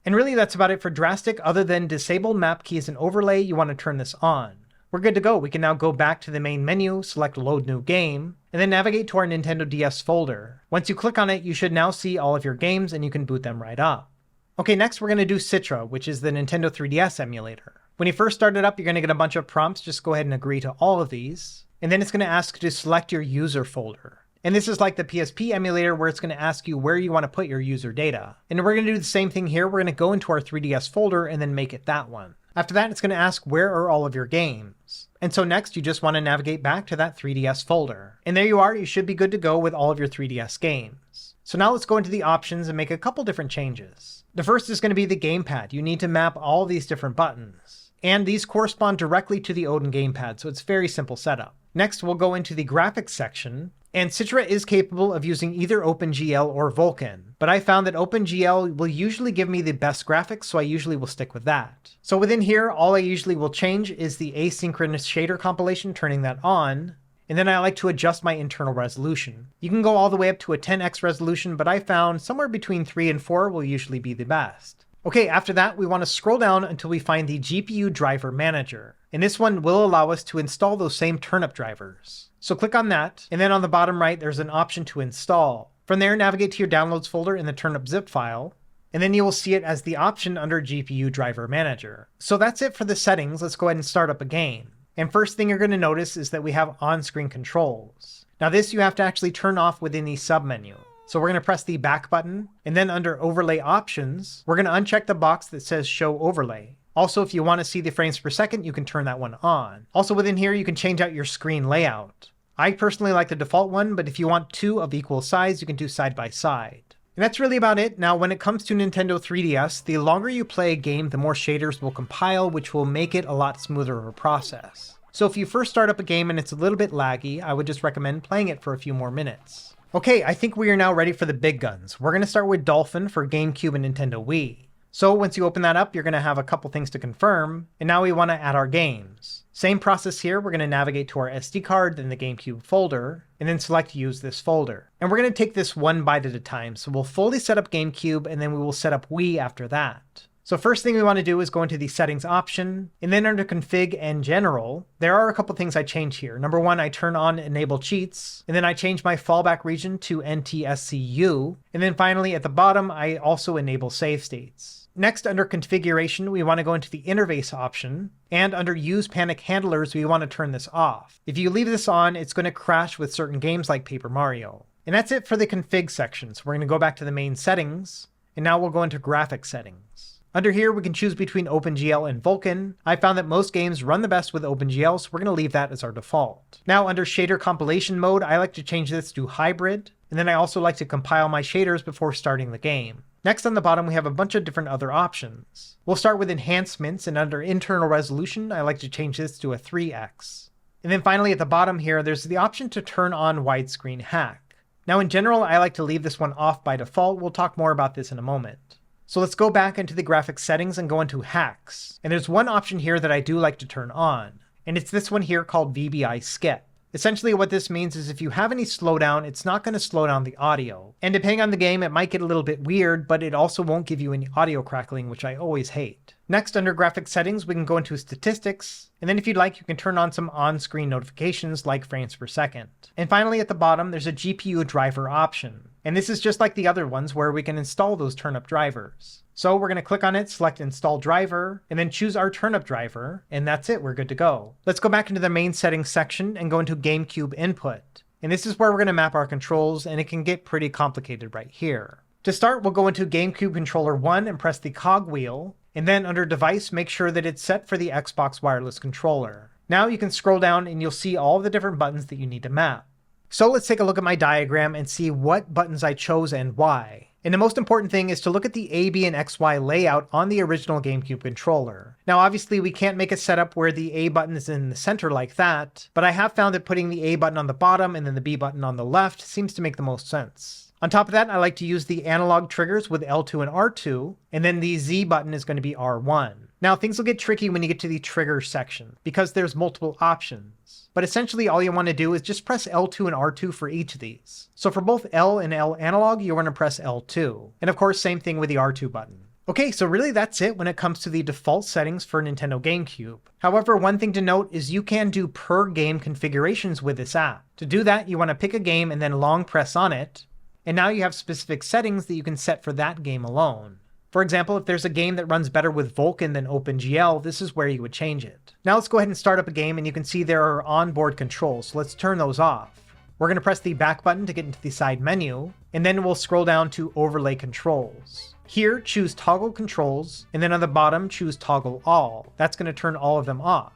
And really that's about it for DraStic. Other than disable map keys and overlay, you want to turn this on. We're good to go. We can now go back to the main menu, select Load New Game, and then navigate to our Nintendo DS folder. Once you click on it, you should now see all of your games and you can boot them right up. Okay, next we're going to do Citra, which is the Nintendo 3DS emulator. When you first start it up, you're going to get a bunch of prompts. Just go ahead and agree to all of these. And then it's going to ask to select your user folder. And this is like the PSP emulator where it's going to ask you where you want to put your user data. And we're going to do the same thing here. We're going to go into our 3DS folder and then make it that one. After that, it's going to ask where are all of your games. And so next, you just want to navigate back to that 3DS folder. And there you are. You should be good to go with all of your 3DS games. So now let's go into the options and make a couple different changes. The first is going to be the gamepad. You need to map all these different buttons. And these correspond directly to the Odin gamepad, so it's very simple setup. Next, we'll go into the graphics section. And Citra is capable of using either OpenGL or Vulkan, but I found that OpenGL will usually give me the best graphics, so I usually will stick with that. So within here, all I usually will change is the asynchronous shader compilation, turning that on, and then I like to adjust my internal resolution. You can go all the way up to a 10x resolution, but I found somewhere between 3 and 4 will usually be the best. Okay, after that, we want to scroll down until we find the GPU Driver Manager, and this one will allow us to install those same turnip drivers. So click on that, and then on the bottom right, there's an option to install. From there, navigate to your downloads folder in the turnip zip file, and then you will see it as the option under GPU Driver Manager. So that's it for the settings. Let's go ahead and start up a game. And first thing you're going to notice is that we have on-screen controls. Now this you have to actually turn off within the submenu. So we're going to press the back button, and then under Overlay Options, we're going to uncheck the box that says Show Overlay. Also, if you want to see the frames per second, you can turn that one on. Also within here, you can change out your screen layout. I personally like the default one, but if you want two of equal size, you can do side by side. And that's really about it. Now, when it comes to Nintendo 3DS, the longer you play a game, the more shaders will compile, which will make it a lot smoother of a process. So if you first start up a game and it's a little bit laggy, I would just recommend playing it for a few more minutes. Okay, I think we are now ready for the big guns. We're going to start with Dolphin for GameCube and Nintendo Wii. So once you open that up, you're going to have a couple things to confirm, and now we want to add our games. Same process here, we're going to navigate to our SD card, then the GameCube folder, and then select Use this folder. And we're going to take this one byte at a time, so we'll fully set up GameCube, and then we will set up Wii after that. So first thing we want to do is go into the Settings option, and then under Config and General, there are a couple things I change here. Number one, I turn on Enable Cheats, and then I change my fallback region to NTSCU, and then finally at the bottom, I also enable save states. Next, under Configuration, we want to go into the Interface option, and under Use Panic Handlers, we want to turn this off. If you leave this on, it's going to crash with certain games like Paper Mario. And that's it for the Config section. So we're going to go back to the main settings, and now we'll go into Graphics settings. Under here, we can choose between OpenGL and Vulkan. I found that most games run the best with OpenGL, so we're going to leave that as our default. Now, under Shader Compilation mode, I like to change this to Hybrid, and then I also like to compile my shaders before starting the game. Next on the bottom, we have a bunch of different other options. We'll start with enhancements, and under internal resolution, I like to change this to a 3x. And then finally at the bottom here, there's the option to turn on widescreen hack. Now in general, I like to leave this one off by default. We'll talk more about this in a moment. So let's go back into the graphics settings and go into hacks. And there's one option here that I do like to turn on, and it's this one here called VBI Skip. Essentially what this means is if you have any slowdown, it's not going to slow down the audio. And depending on the game, it might get a little bit weird, but it also won't give you any audio crackling, which I always hate. Next, under graphics settings, we can go into statistics. And then if you'd like, you can turn on some on-screen notifications like frames per second. And finally, at the bottom, there's a GPU driver option. And this is just like the other ones where we can install those turnip drivers. So we're going to click on it, select Install Driver, and then choose our turnip driver, and that's it, we're good to go. Let's go back into the main settings section and go into GameCube Input. And this is where we're going to map our controls, and it can get pretty complicated right here. To start, we'll go into GameCube Controller 1 and press the cog wheel, and then under Device, make sure that it's set for the Xbox Wireless Controller. Now you can scroll down and you'll see all the different buttons that you need to map. So let's take a look at my diagram and see what buttons I chose and why. And the most important thing is to look at the A, B, and XY layout on the original GameCube controller. Now obviously we can't make a setup where the A button is in the center like that, but I have found that putting the A button on the bottom and then the B button on the left seems to make the most sense. On top of that, I like to use the analog triggers with L2 and R2, and then the Z button is going to be R1. Now things will get tricky when you get to the trigger section, because there's multiple options. But essentially all you want to do is just press L2 and R2 for each of these. So for both L and L analog, you want to press L2. And of course, same thing with the R2 button. Okay, so really that's it when it comes to the default settings for Nintendo GameCube. However, one thing to note is you can do per game configurations with this app. To do that, you want to pick a game and then long press on it, and now you have specific settings that you can set for that game alone. For example, if there's a game that runs better with Vulkan than OpenGL, this is where you would change it. Now let's go ahead and start up a game, and you can see there are onboard controls, so let's turn those off. We're going to press the back button to get into the side menu, and then we'll scroll down to Overlay Controls. Here, choose Toggle Controls, and then on the bottom, choose Toggle All. That's going to turn all of them off.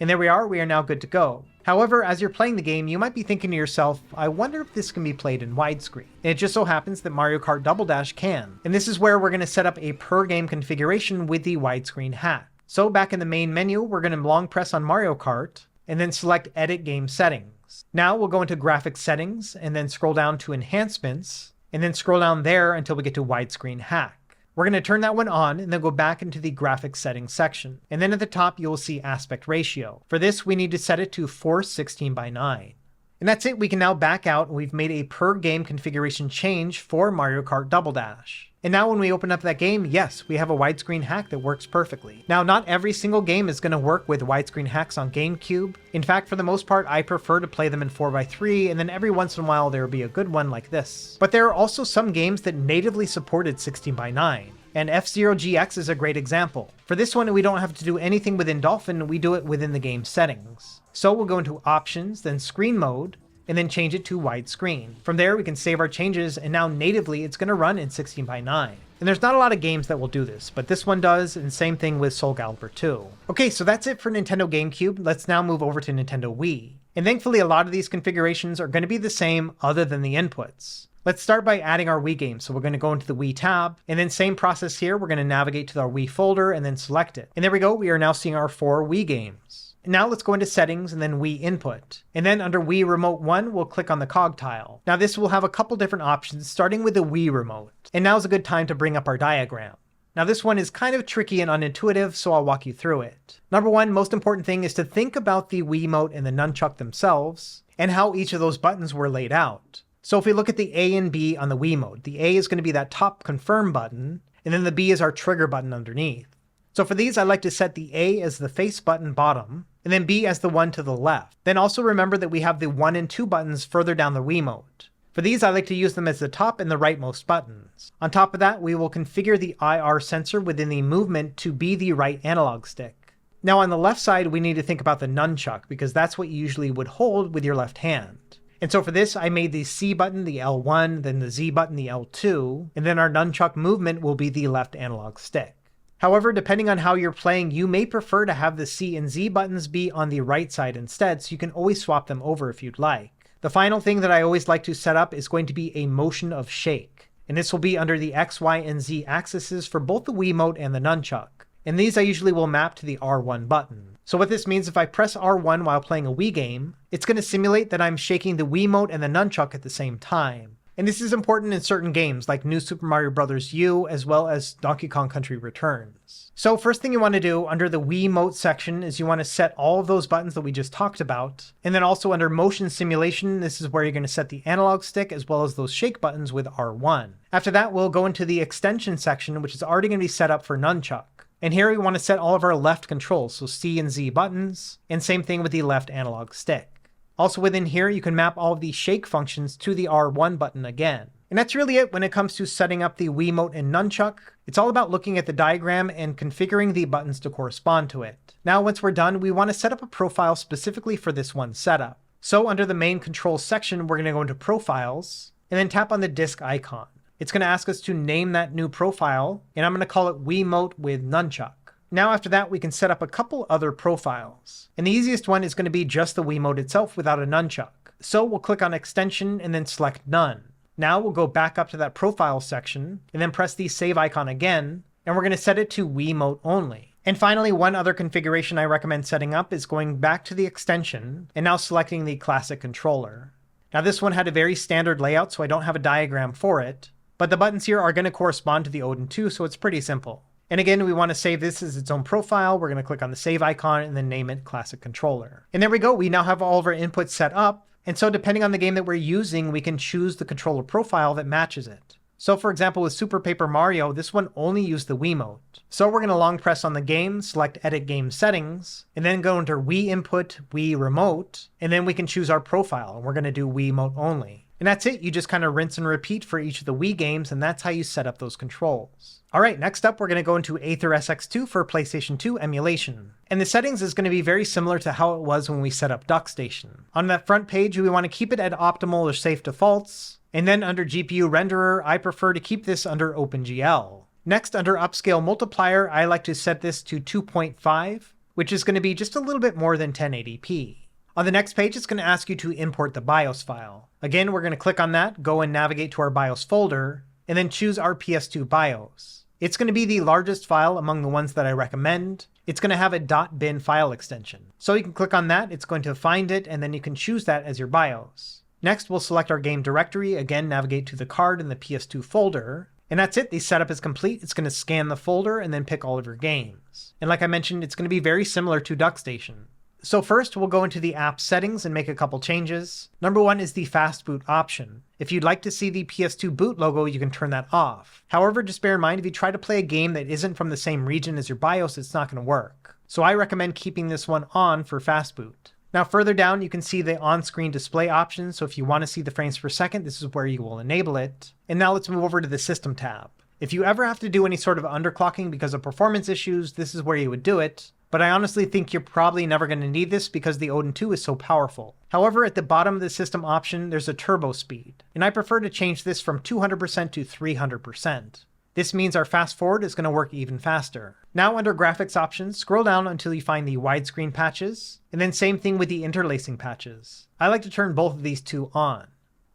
And there we are now good to go. However, as you're playing the game, you might be thinking to yourself, I wonder if this can be played in widescreen. And it just so happens that Mario Kart Double Dash can. And this is where we're going to set up a per game configuration with the widescreen hack. So back in the main menu, we're going to long press on Mario Kart, and then select Edit Game Settings. Now we'll go into Graphics Settings, and then scroll down to Enhancements, and then scroll down there until we get to Widescreen Hack. We're going to turn that one on and then go back into the graphics settings section. And then at the top, you'll see aspect ratio. For this, we need to set it to 4:16:9. And that's it. We can now back out, and we've made a per game configuration change for Mario Kart Double Dash. And now when we open up that game, yes, we have a widescreen hack that works perfectly. Now, not every single game is going to work with widescreen hacks on GameCube. In fact, for the most part, I prefer to play them in 4:3, and then every once in a while there will be a good one like this. But there are also some games that natively supported 16:9. And F-Zero GX is a great example. For this one, we don't have to do anything within Dolphin, we do it within the game settings. So we'll go into Options, then Screen Mode, and then change it to widescreen. From there, we can save our changes, and now natively it's going to run in 16:9. And there's not a lot of games that will do this, but this one does, and same thing with Soul Calibur 2. Okay, so that's it for Nintendo GameCube. Let's now move over to Nintendo Wii. And thankfully, a lot of these configurations are going to be the same other than the inputs. Let's start by adding our Wii game. So we're going to go into the Wii tab, and then same process here. We're going to navigate to our Wii folder and then select it. And there we go. We are now seeing our 4 Wii games. Now let's go into Settings and then Wii Input. And then under Wii Remote 1, we'll click on the cog tile. Now this will have a couple different options, starting with the Wii Remote. And now's a good time to bring up our diagram. Now this one is kind of tricky and unintuitive, so I'll walk you through it. Number one, most important thing is to think about the Wiimote and the nunchuck themselves, and how each of those buttons were laid out. So if we look at the A and B on the Wiimote, the A is going to be that top confirm button, and then the B is our trigger button underneath. So for these, I like to set the A as the face button bottom, and then B as the one to the left. Then also remember that we have the 1 and 2 buttons further down the Wiimote. For these, I like to use them as the top and the rightmost buttons. On top of that, we will configure the IR sensor within the movement to be the right analog stick. Now on the left side, we need to think about the nunchuck, because that's what you usually would hold with your left hand. And so for this, I made the C button the L1, then the Z button the L2, and then our nunchuck movement will be the left analog stick. However, depending on how you're playing, you may prefer to have the C and Z buttons be on the right side instead, so you can always swap them over if you'd like. The final thing that I always like to set up is going to be a motion of shake. And this will be under the X, Y, and Z axes for both the Wiimote and the nunchuck. And these I usually will map to the R1 button. So what this means, if I press R1 while playing a Wii game, it's going to simulate that I'm shaking the Wiimote and the nunchuck at the same time. And this is important in certain games like New Super Mario Bros. U, as well as Donkey Kong Country Returns. So first thing you want to do under the Wiimote section is you want to set all of those buttons that we just talked about. And then also under Motion Simulation, this is where you're going to set the analog stick as well as those shake buttons with R1. After that, we'll go into the Extension section, which is already going to be set up for nunchuck. And here we want to set all of our left controls, so C and Z buttons, and same thing with the left analog stick. Also within here, you can map all of the shake functions to the R1 button again. And that's really it when it comes to setting up the Wiimote and nunchuck. It's all about looking at the diagram and configuring the buttons to correspond to it. Now once we're done, we want to set up a profile specifically for this one setup. So under the main controls section, we're going to go into Profiles, and then tap on the disk icon. It's going to ask us to name that new profile, and I'm going to call it Wiimote with nunchuck. Now after that, we can set up a couple other profiles. And the easiest one is going to be just the Wiimote itself without a nunchuck. So we'll click on Extension and then select None. Now we'll go back up to that profile section and then press the save icon again, and we're going to set it to Wiimote only. And finally, one other configuration I recommend setting up is going back to the extension and now selecting the classic controller. Now this one had a very standard layout, so I don't have a diagram for it, but the buttons here are going to correspond to the Odin 2, so it's pretty simple. And again, we want to save this as its own profile. We're going to click on the save icon and then name it Classic Controller. And there we go. We now have all of our inputs set up. And so depending on the game that we're using, we can choose the controller profile that matches it. So for example, with Super Paper Mario, this one only used the Wiimote. So we're going to long press on the game, select Edit Game Settings, and then go under Wii Input, Wii Remote, and then we can choose our profile. And we're going to do Wiimote only. And that's it. You just kind of rinse and repeat for each of the Wii games, and that's how you set up those controls. All right, next up, we're going to go into Aether SX2 for PlayStation 2 emulation. And the settings is going to be very similar to how it was when we set up DuckStation. On that front page, we want to keep it at optimal or safe defaults. And then under GPU renderer, I prefer to keep this under OpenGL. Next, under upscale multiplier, I like to set this to 2.5, which is going to be just a little bit more than 1080p. On the next page, it's going to ask you to import the BIOS file. Again, we're going to click on that, go and navigate to our BIOS folder, and then choose our PS2 BIOS. It's going to be the largest file among the ones that I recommend. It's going to have a .bin file extension. So you can click on that, it's going to find it, and then you can choose that as your BIOS. Next, we'll select our game directory, again navigate to the card in the PS2 folder, and that's it. The setup is complete. It's going to scan the folder and then pick all of your games. And like I mentioned, it's going to be very similar to DuckStation. So first, we'll go into the app settings and make a couple changes. Number one is the fast boot option. If you'd like to see the PS2 boot logo, you can turn that off. However, just bear in mind, if you try to play a game that isn't from the same region as your BIOS, it's not going to work. So I recommend keeping this one on for fast boot. Now further down, you can see the on-screen display option. So if you want to see the frames per second, this is where you will enable it. And now let's move over to the system tab. If you ever have to do any sort of underclocking because of performance issues, this is where you would do it. But I honestly think you're probably never going to need this because the Odin 2 is so powerful. However, at the bottom of the system option, there's a turbo speed, and I prefer to change this from 200% to 300%. This means our fast forward is going to work even faster. Now under graphics options, scroll down until you find the widescreen patches, and then same thing with the interlacing patches. I like to turn both of these two on.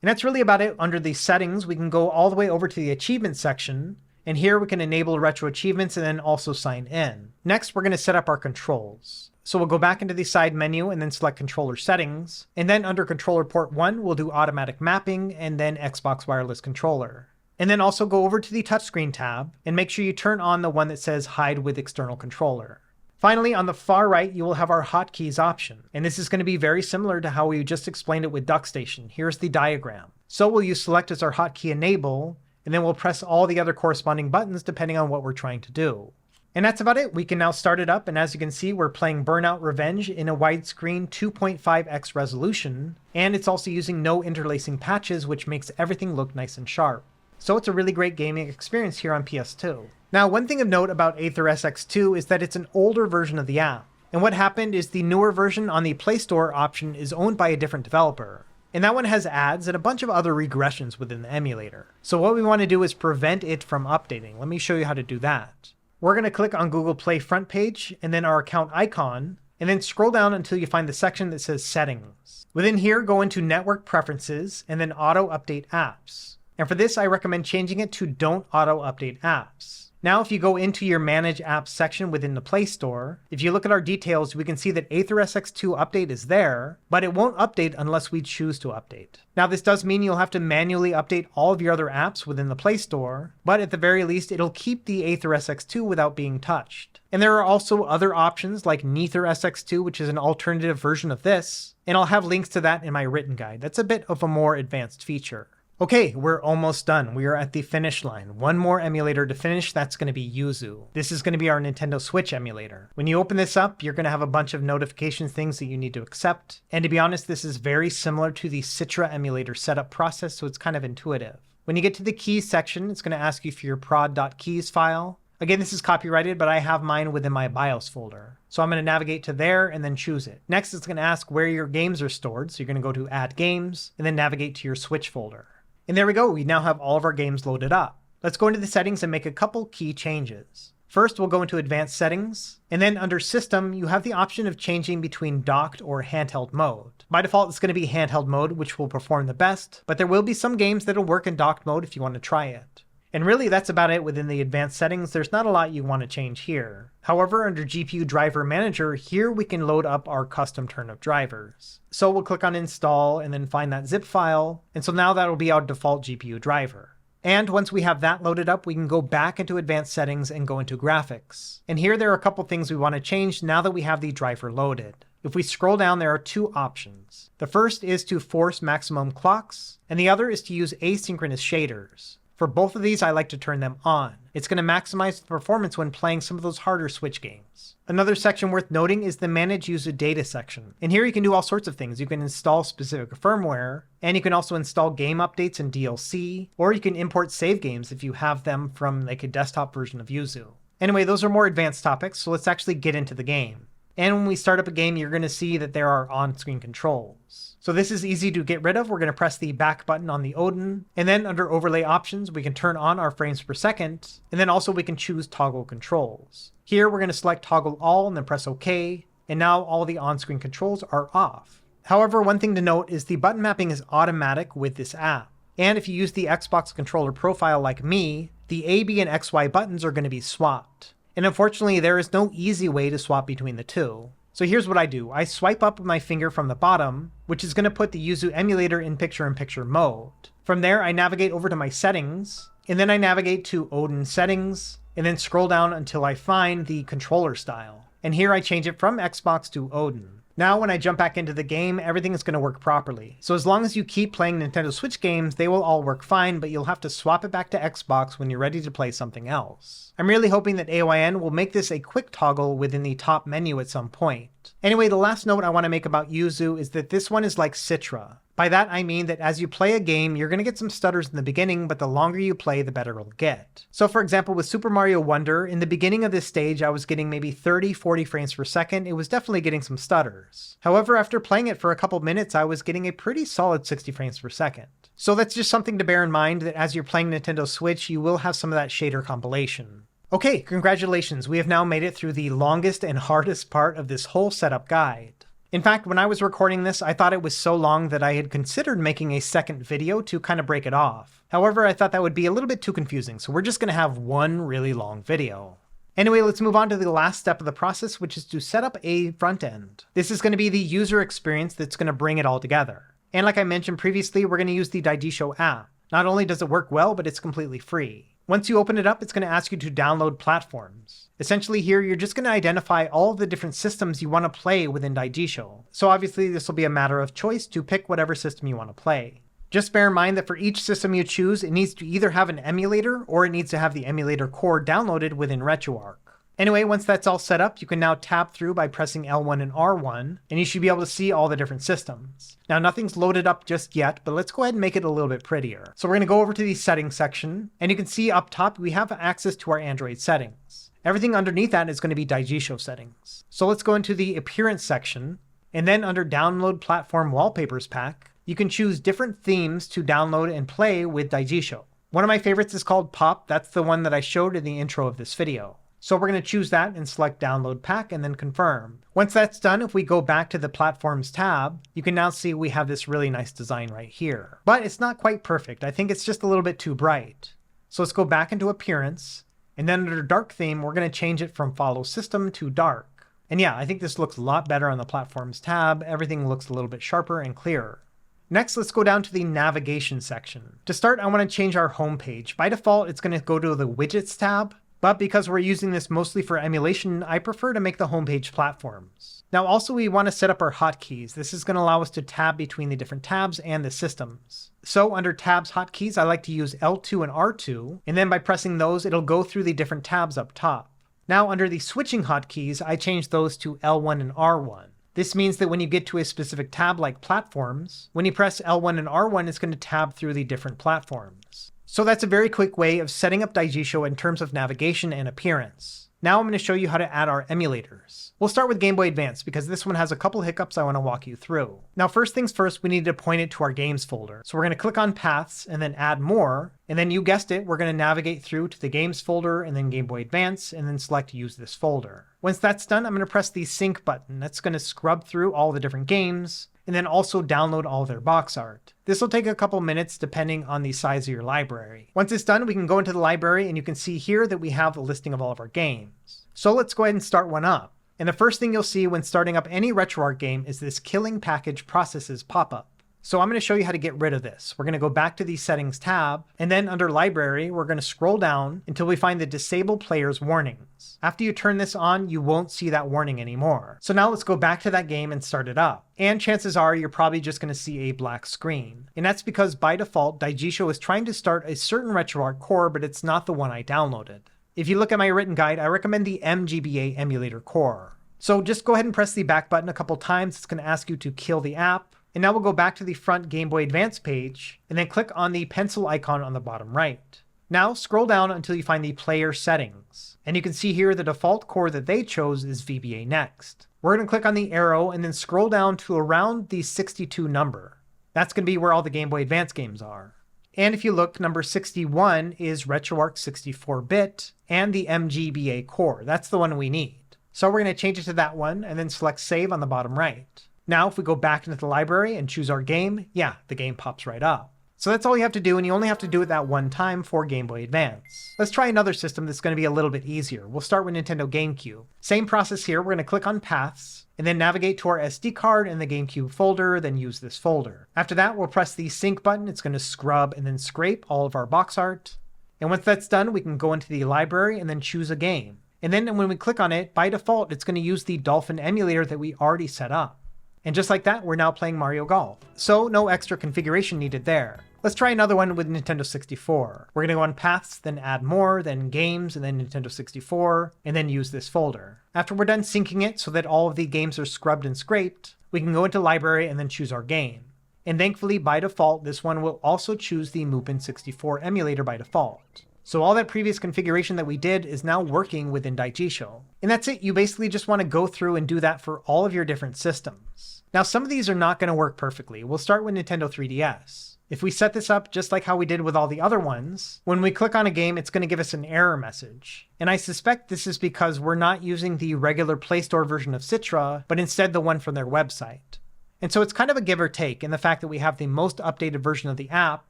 And that's really about it. Under the settings, we can go all the way over to the achievement section, and here we can enable retro achievements and then also sign in. Next, we're going to set up our controls. So we'll go back into the side menu and then select controller settings. And then under controller port 1, we'll do automatic mapping and then Xbox wireless controller. And then also go over to the touchscreen tab and make sure you turn on the one that says hide with external controller. Finally, on the far right, you will have our hotkeys option. And this is going to be very similar to how we just explained it with DuckStation. Here's the diagram. So we'll use select as our hotkey enable, and then we'll press all the other corresponding buttons depending on what we're trying to do. And that's about it. We can now start it up, and as you can see, we're playing Burnout Revenge in a widescreen 2.5x resolution, and it's also using no interlacing patches, which makes everything look nice and sharp. So it's a really great gaming experience here on PS2. Now, one thing of note about Aether SX2 is that it's an older version of the app. And what happened is the newer version on the Play Store option is owned by a different developer. And that one has ads and a bunch of other regressions within the emulator. So what we want to do is prevent it from updating. Let me show you how to do that. We're going to click on Google Play front page and then our account icon, and then scroll down until you find the section that says Settings. Within here, go into Network Preferences and then Auto Update Apps. And for this, I recommend changing it to Don't Auto Update Apps. Now, if you go into your Manage Apps section within the Play Store, if you look at our details, we can see that Aether SX2 update is there, but it won't update unless we choose to update. Now, this does mean you'll have to manually update all of your other apps within the Play Store, but at the very least, it'll keep the Aether SX2 without being touched. And there are also other options like Neether SX2, which is an alternative version of this, and I'll have links to that in my written guide. That's a bit of a more advanced feature. Okay, we're almost done. We are at the finish line. One more emulator to finish, that's going to be Yuzu. This is going to be our Nintendo Switch emulator. When you open this up, you're going to have a bunch of notification things that you need to accept. And to be honest, this is very similar to the Citra emulator setup process, so it's kind of intuitive. When you get to the keys section, it's going to ask you for your prod.keys file. Again, this is copyrighted, but I have mine within my BIOS folder. So I'm going to navigate to there and then choose it. Next, it's going to ask where your games are stored. So you're going to go to Add Games and then navigate to your Switch folder. And there we go, we now have all of our games loaded up. Let's go into the settings and make a couple key changes. First, we'll go into Advanced Settings, and then under System, you have the option of changing between docked or handheld mode. By default, it's going to be handheld mode, which will perform the best, but there will be some games that'll work in docked mode if you want to try it. And really, that's about it within the advanced settings. There's not a lot you want to change here. However, under GPU Driver Manager, here we can load up our custom turnip drivers. So we'll click on Install and then find that zip file. And so now that'll be our default GPU driver. And once we have that loaded up, we can go back into advanced settings and go into graphics. And here there are a couple things we want to change now that we have the driver loaded. If we scroll down, there are two options. The first is to force maximum clocks, and the other is to use asynchronous shaders. For both of these, I like to turn them on. It's going to maximize the performance when playing some of those harder Switch games. Another section worth noting is the Manage Yuzu Data section. And here you can do all sorts of things. You can install specific firmware, and you can also install game updates and DLC, or you can import save games if you have them from like a desktop version of Yuzu. Anyway, those are more advanced topics, so let's actually get into the game. And when we start up a game, you're going to see that there are on-screen controls. So this is easy to get rid of. We're going to press the back button on the Odin, and then under overlay options, we can turn on our frames per second, and then also we can choose toggle controls. Here we're going to select toggle all and then press OK, and now all the on-screen controls are off. However, one thing to note is the button mapping is automatic with this app. And if you use the Xbox controller profile like me, the A, B, and XY buttons are going to be swapped. And unfortunately, there is no easy way to swap between the two. So here's what I do. I swipe up with my finger from the bottom, which is going to put the Yuzu emulator in picture-in-picture mode. From there, I navigate over to my settings, and then I navigate to Odin settings, and then scroll down until I find the controller style. And here I change it from Xbox to Odin. Now when I jump back into the game, everything is going to work properly. So as long as you keep playing Nintendo Switch games, they will all work fine, but you'll have to swap it back to Xbox when you're ready to play something else. I'm really hoping that AYN will make this a quick toggle within the top menu at some point. Anyway, the last note I want to make about Yuzu is that this one is like Citra. By that I mean that as you play a game, you're going to get some stutters in the beginning, but the longer you play, the better it'll get. So for example, with Super Mario Wonder, in the beginning of this stage, I was getting maybe 30-40 frames per second. It was definitely getting some stutters. However, after playing it for a couple minutes, I was getting a pretty solid 60 frames per second. So that's just something to bear in mind, that as you're playing Nintendo Switch, you will have some of that shader compilation. Okay, congratulations, we have now made it through the longest and hardest part of this whole setup guide. In fact, when I was recording this, I thought it was so long that I had considered making a second video to kind of break it off. However, I thought that would be a little bit too confusing, so we're just going to have one really long video. Anyway, let's move on to the last step of the process, which is to set up a front end. This is going to be the user experience that's going to bring it all together. And like I mentioned previously, we're going to use the Daijisho app. Not only does it work well, but it's completely free. Once you open it up, it's going to ask you to download platforms. Essentially here, you're just going to identify all of the different systems you want to play within Daijisho. So obviously this will be a matter of choice to pick whatever system you want to play. Just bear in mind that for each system you choose, it needs to either have an emulator or it needs to have the emulator core downloaded within RetroArch. Anyway, once that's all set up, you can now tab through by pressing L1 and R1, and you should be able to see all the different systems. Now, nothing's loaded up just yet, but let's go ahead and make it a little bit prettier. So we're going to go over to the settings section, and you can see up top we have access to our Android settings. Everything underneath that is going to be Daijisho settings. So let's go into the appearance section, and then under Download Platform Wallpapers Pack, you can choose different themes to download and play with Daijisho. One of my favorites is called Pop. That's the one that I showed in the intro of this video. So we're going to choose that and select Download Pack and then Confirm. Once that's done, if we go back to the Platforms tab, you can now see we have this really nice design right here. But it's not quite perfect. I think it's just a little bit too bright. So let's go back into Appearance, and then under Dark Theme, we're going to change it from Follow System to Dark. And yeah, I think this looks a lot better on the Platforms tab. Everything looks a little bit sharper and clearer. Next, let's go down to the navigation section. To start, I want to change our home page. By default, it's going to go to the Widgets tab. But because we're using this mostly for emulation, I prefer to make the homepage platforms. Now also we want to set up our hotkeys. This is going to allow us to tab between the different tabs and the systems. So under tabs hotkeys, I like to use L2 and R2, and then by pressing those, it'll go through the different tabs up top. Now under the switching hotkeys, I change those to L1 and R1. This means that when you get to a specific tab like platforms, when you press L1 and R1, it's going to tab through the different platforms. So that's a very quick way of setting up Daijisho in terms of navigation and appearance. Now I'm going to show you how to add our emulators. We'll start with Game Boy Advance because this one has a couple hiccups I want to walk you through. Now first things first, we need to point it to our games folder. So we're going to click on Paths and then Add More, and then you guessed it, we're going to navigate through to the Games folder and then Game Boy Advance and then select Use this folder. Once that's done, I'm going to press the Sync button. That's going to scrub through all the different games and then also download all their box art. This will take a couple minutes depending on the size of your library. Once it's done, we can go into the library and you can see here that we have a listing of all of our games. So let's go ahead and start one up. And the first thing you'll see when starting up any RetroArch game is this Killing Package Processes pop-up. So I'm going to show you how to get rid of this. We're going to go back to the Settings tab, and then under Library, we're going to scroll down until we find the Disable Players Warnings. After you turn this on, you won't see that warning anymore. So now let's go back to that game and start it up. And chances are you're probably just going to see a black screen. And that's because by default, Daijisho is trying to start a certain RetroArch core, but it's not the one I downloaded. If you look at my written guide, I recommend the MGBA emulator core. So just go ahead and press the back button a couple times. It's going to ask you to kill the app. And now we'll go back to the front Game Boy Advance page and then click on the pencil icon on the bottom right. Now scroll down until you find the player settings. And you can see here the default core that they chose is VBA Next. We're going to click on the arrow and then scroll down to around the 62 number. That's going to be where all the Game Boy Advance games are. And if you look, number 61 is RetroArch 64-bit and the MGBA core. That's the one we need. So we're going to change it to that one and then select Save on the bottom right. Now, if we go back into the library and choose our game, yeah, the game pops right up. So that's all you have to do, and you only have to do it that one time for Game Boy Advance. Let's try another system that's going to be a little bit easier. We'll start with Nintendo GameCube. Same process here. We're going to click on Paths, and then navigate to our SD card in the GameCube folder, then use this folder. After that, we'll press the Sync button. It's going to scrub and then scrape all of our box art. And once that's done, we can go into the library and then choose a game. And then when we click on it, by default, it's going to use the Dolphin emulator that we already set up. And just like that, we're now playing Mario Golf. So no extra configuration needed there. Let's try another one with Nintendo 64. We're going to go on Paths, then Add More, then Games, and then Nintendo 64, and then use this folder. After we're done syncing it so that all of the games are scrubbed and scraped, we can go into Library and then choose our game. And thankfully, by default, this one will also choose the Mupen64 emulator by default. So all that previous configuration that we did is now working within Daijisho. And that's it. You basically just want to go through and do that for all of your different systems. Now, some of these are not going to work perfectly. We'll start with Nintendo 3DS. If we set this up just like how we did with all the other ones, when we click on a game, it's going to give us an error message. And I suspect this is because we're not using the regular Play Store version of Citra, but instead the one from their website. And so it's kind of a give or take in the fact that we have the most updated version of the app,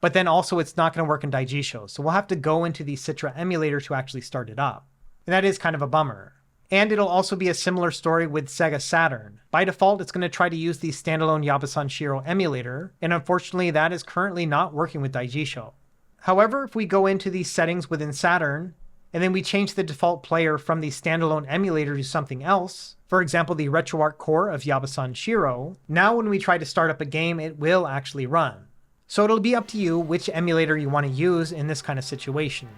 but then also it's not going to work in Daijisho. So we'll have to go into the Citra emulator to actually start it up. And that is kind of a bummer. And it'll also be a similar story with Sega Saturn. By default, it's going to try to use the standalone Yabasanshiro emulator, and unfortunately that is currently not working with Daijisho. However, if we go into the settings within Saturn, and then we change the default player from the standalone emulator to something else, for example the RetroArch core of Yabasanshiro, now when we try to start up a game, it will actually run. So it'll be up to you which emulator you want to use in this kind of situation.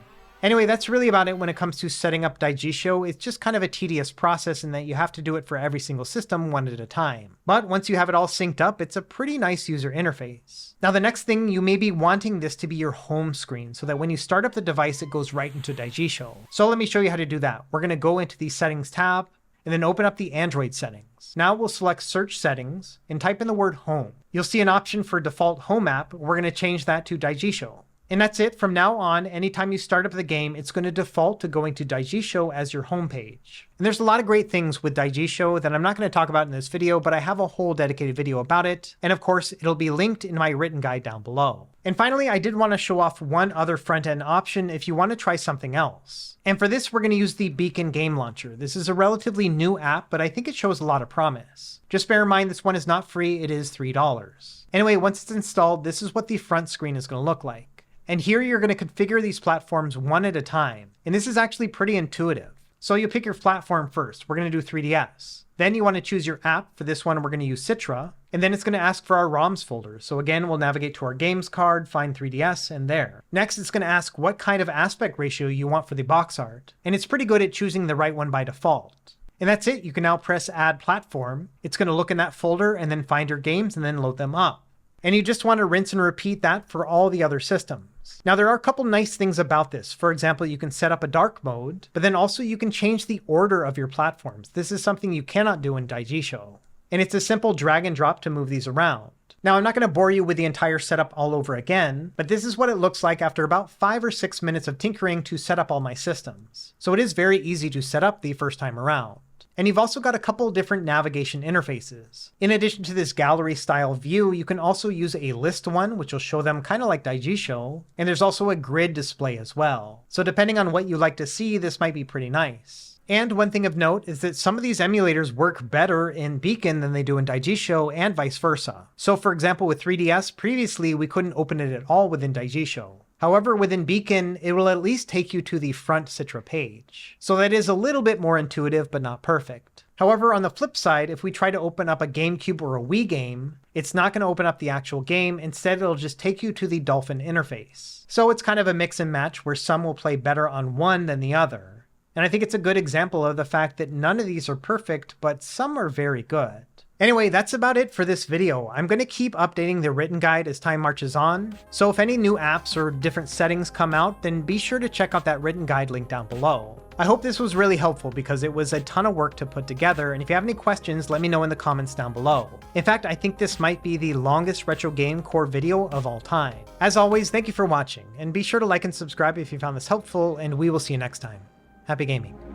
Anyway, that's really about it when it comes to setting up Daijisho. It's just kind of a tedious process in that you have to do it for every single system one at a time. But once you have it all synced up, it's a pretty nice user interface. Now the next thing, you may be wanting this to be your home screen so that when you start up the device, it goes right into Daijisho. So let me show you how to do that. We're going to go into the Settings tab and then open up the Android settings. Now we'll select Search Settings and type in the word Home. You'll see an option for Default Home App. We're going to change that to Daijisho. And that's it. From now on, anytime you start up the game, it's going to default to going to Daijisho as your homepage. And there's a lot of great things with Daijisho that I'm not going to talk about in this video, but I have a whole dedicated video about it. And of course, it'll be linked in my written guide down below. And finally, I did want to show off one other front-end option if you want to try something else. And for this, we're going to use the Beacon Game Launcher. This is a relatively new app, but I think it shows a lot of promise. Just bear in mind, this one is not free. It is $3. Anyway, once it's installed, this is what the front screen is going to look like. And here you're going to configure these platforms one at a time. And this is actually pretty intuitive. So you pick your platform first. We're going to do 3DS. Then you want to choose your app. For this one, we're going to use Citra. And then it's going to ask for our ROMs folder. So again, we'll navigate to our games card, find 3DS, and there. Next, it's going to ask what kind of aspect ratio you want for the box art. And it's pretty good at choosing the right one by default. And that's it. You can now press Add Platform. It's going to look in that folder and then find your games and then load them up. And you just want to rinse and repeat that for all the other systems. systems. Now there are a couple nice things about this. For example, you can set up a dark mode, but then also you can change the order of your platforms. This is something you cannot do in Daijisho. And it's a simple drag and drop to move these around. Now I'm not going to bore you with the entire setup all over again, but this is what it looks like after about 5 or 6 minutes of tinkering to set up all my systems. So it is very easy to set up the first time around. And you've also got a couple different navigation interfaces. In addition to this gallery style view, you can also use a list one, which will show them kind of like Daijisho, and there's also a grid display as well. So depending on what you like to see, this might be pretty nice. And one thing of note is that some of these emulators work better in Beacon than they do in Daijisho, and vice versa. So for example, with 3DS, previously we couldn't open it at all within Daijisho. However, within Beacon, it will at least take you to the front Citra page. So that is a little bit more intuitive, but not perfect. However, on the flip side, if we try to open up a GameCube or a Wii game, it's not going to open up the actual game. Instead, it'll just take you to the Dolphin interface. So it's kind of a mix and match where some will play better on one than the other. And I think it's a good example of the fact that none of these are perfect, but some are very good. Anyway, that's about it for this video. I'm going to keep updating the written guide as time marches on. So if any new apps or different settings come out, then be sure to check out that written guide link down below. I hope this was really helpful because it was a ton of work to put together, and if you have any questions, let me know in the comments down below. In fact, I think this might be the longest retro game core video of all time. As always, thank you for watching, and be sure to like and subscribe if you found this helpful, and we will see you next time. Happy gaming.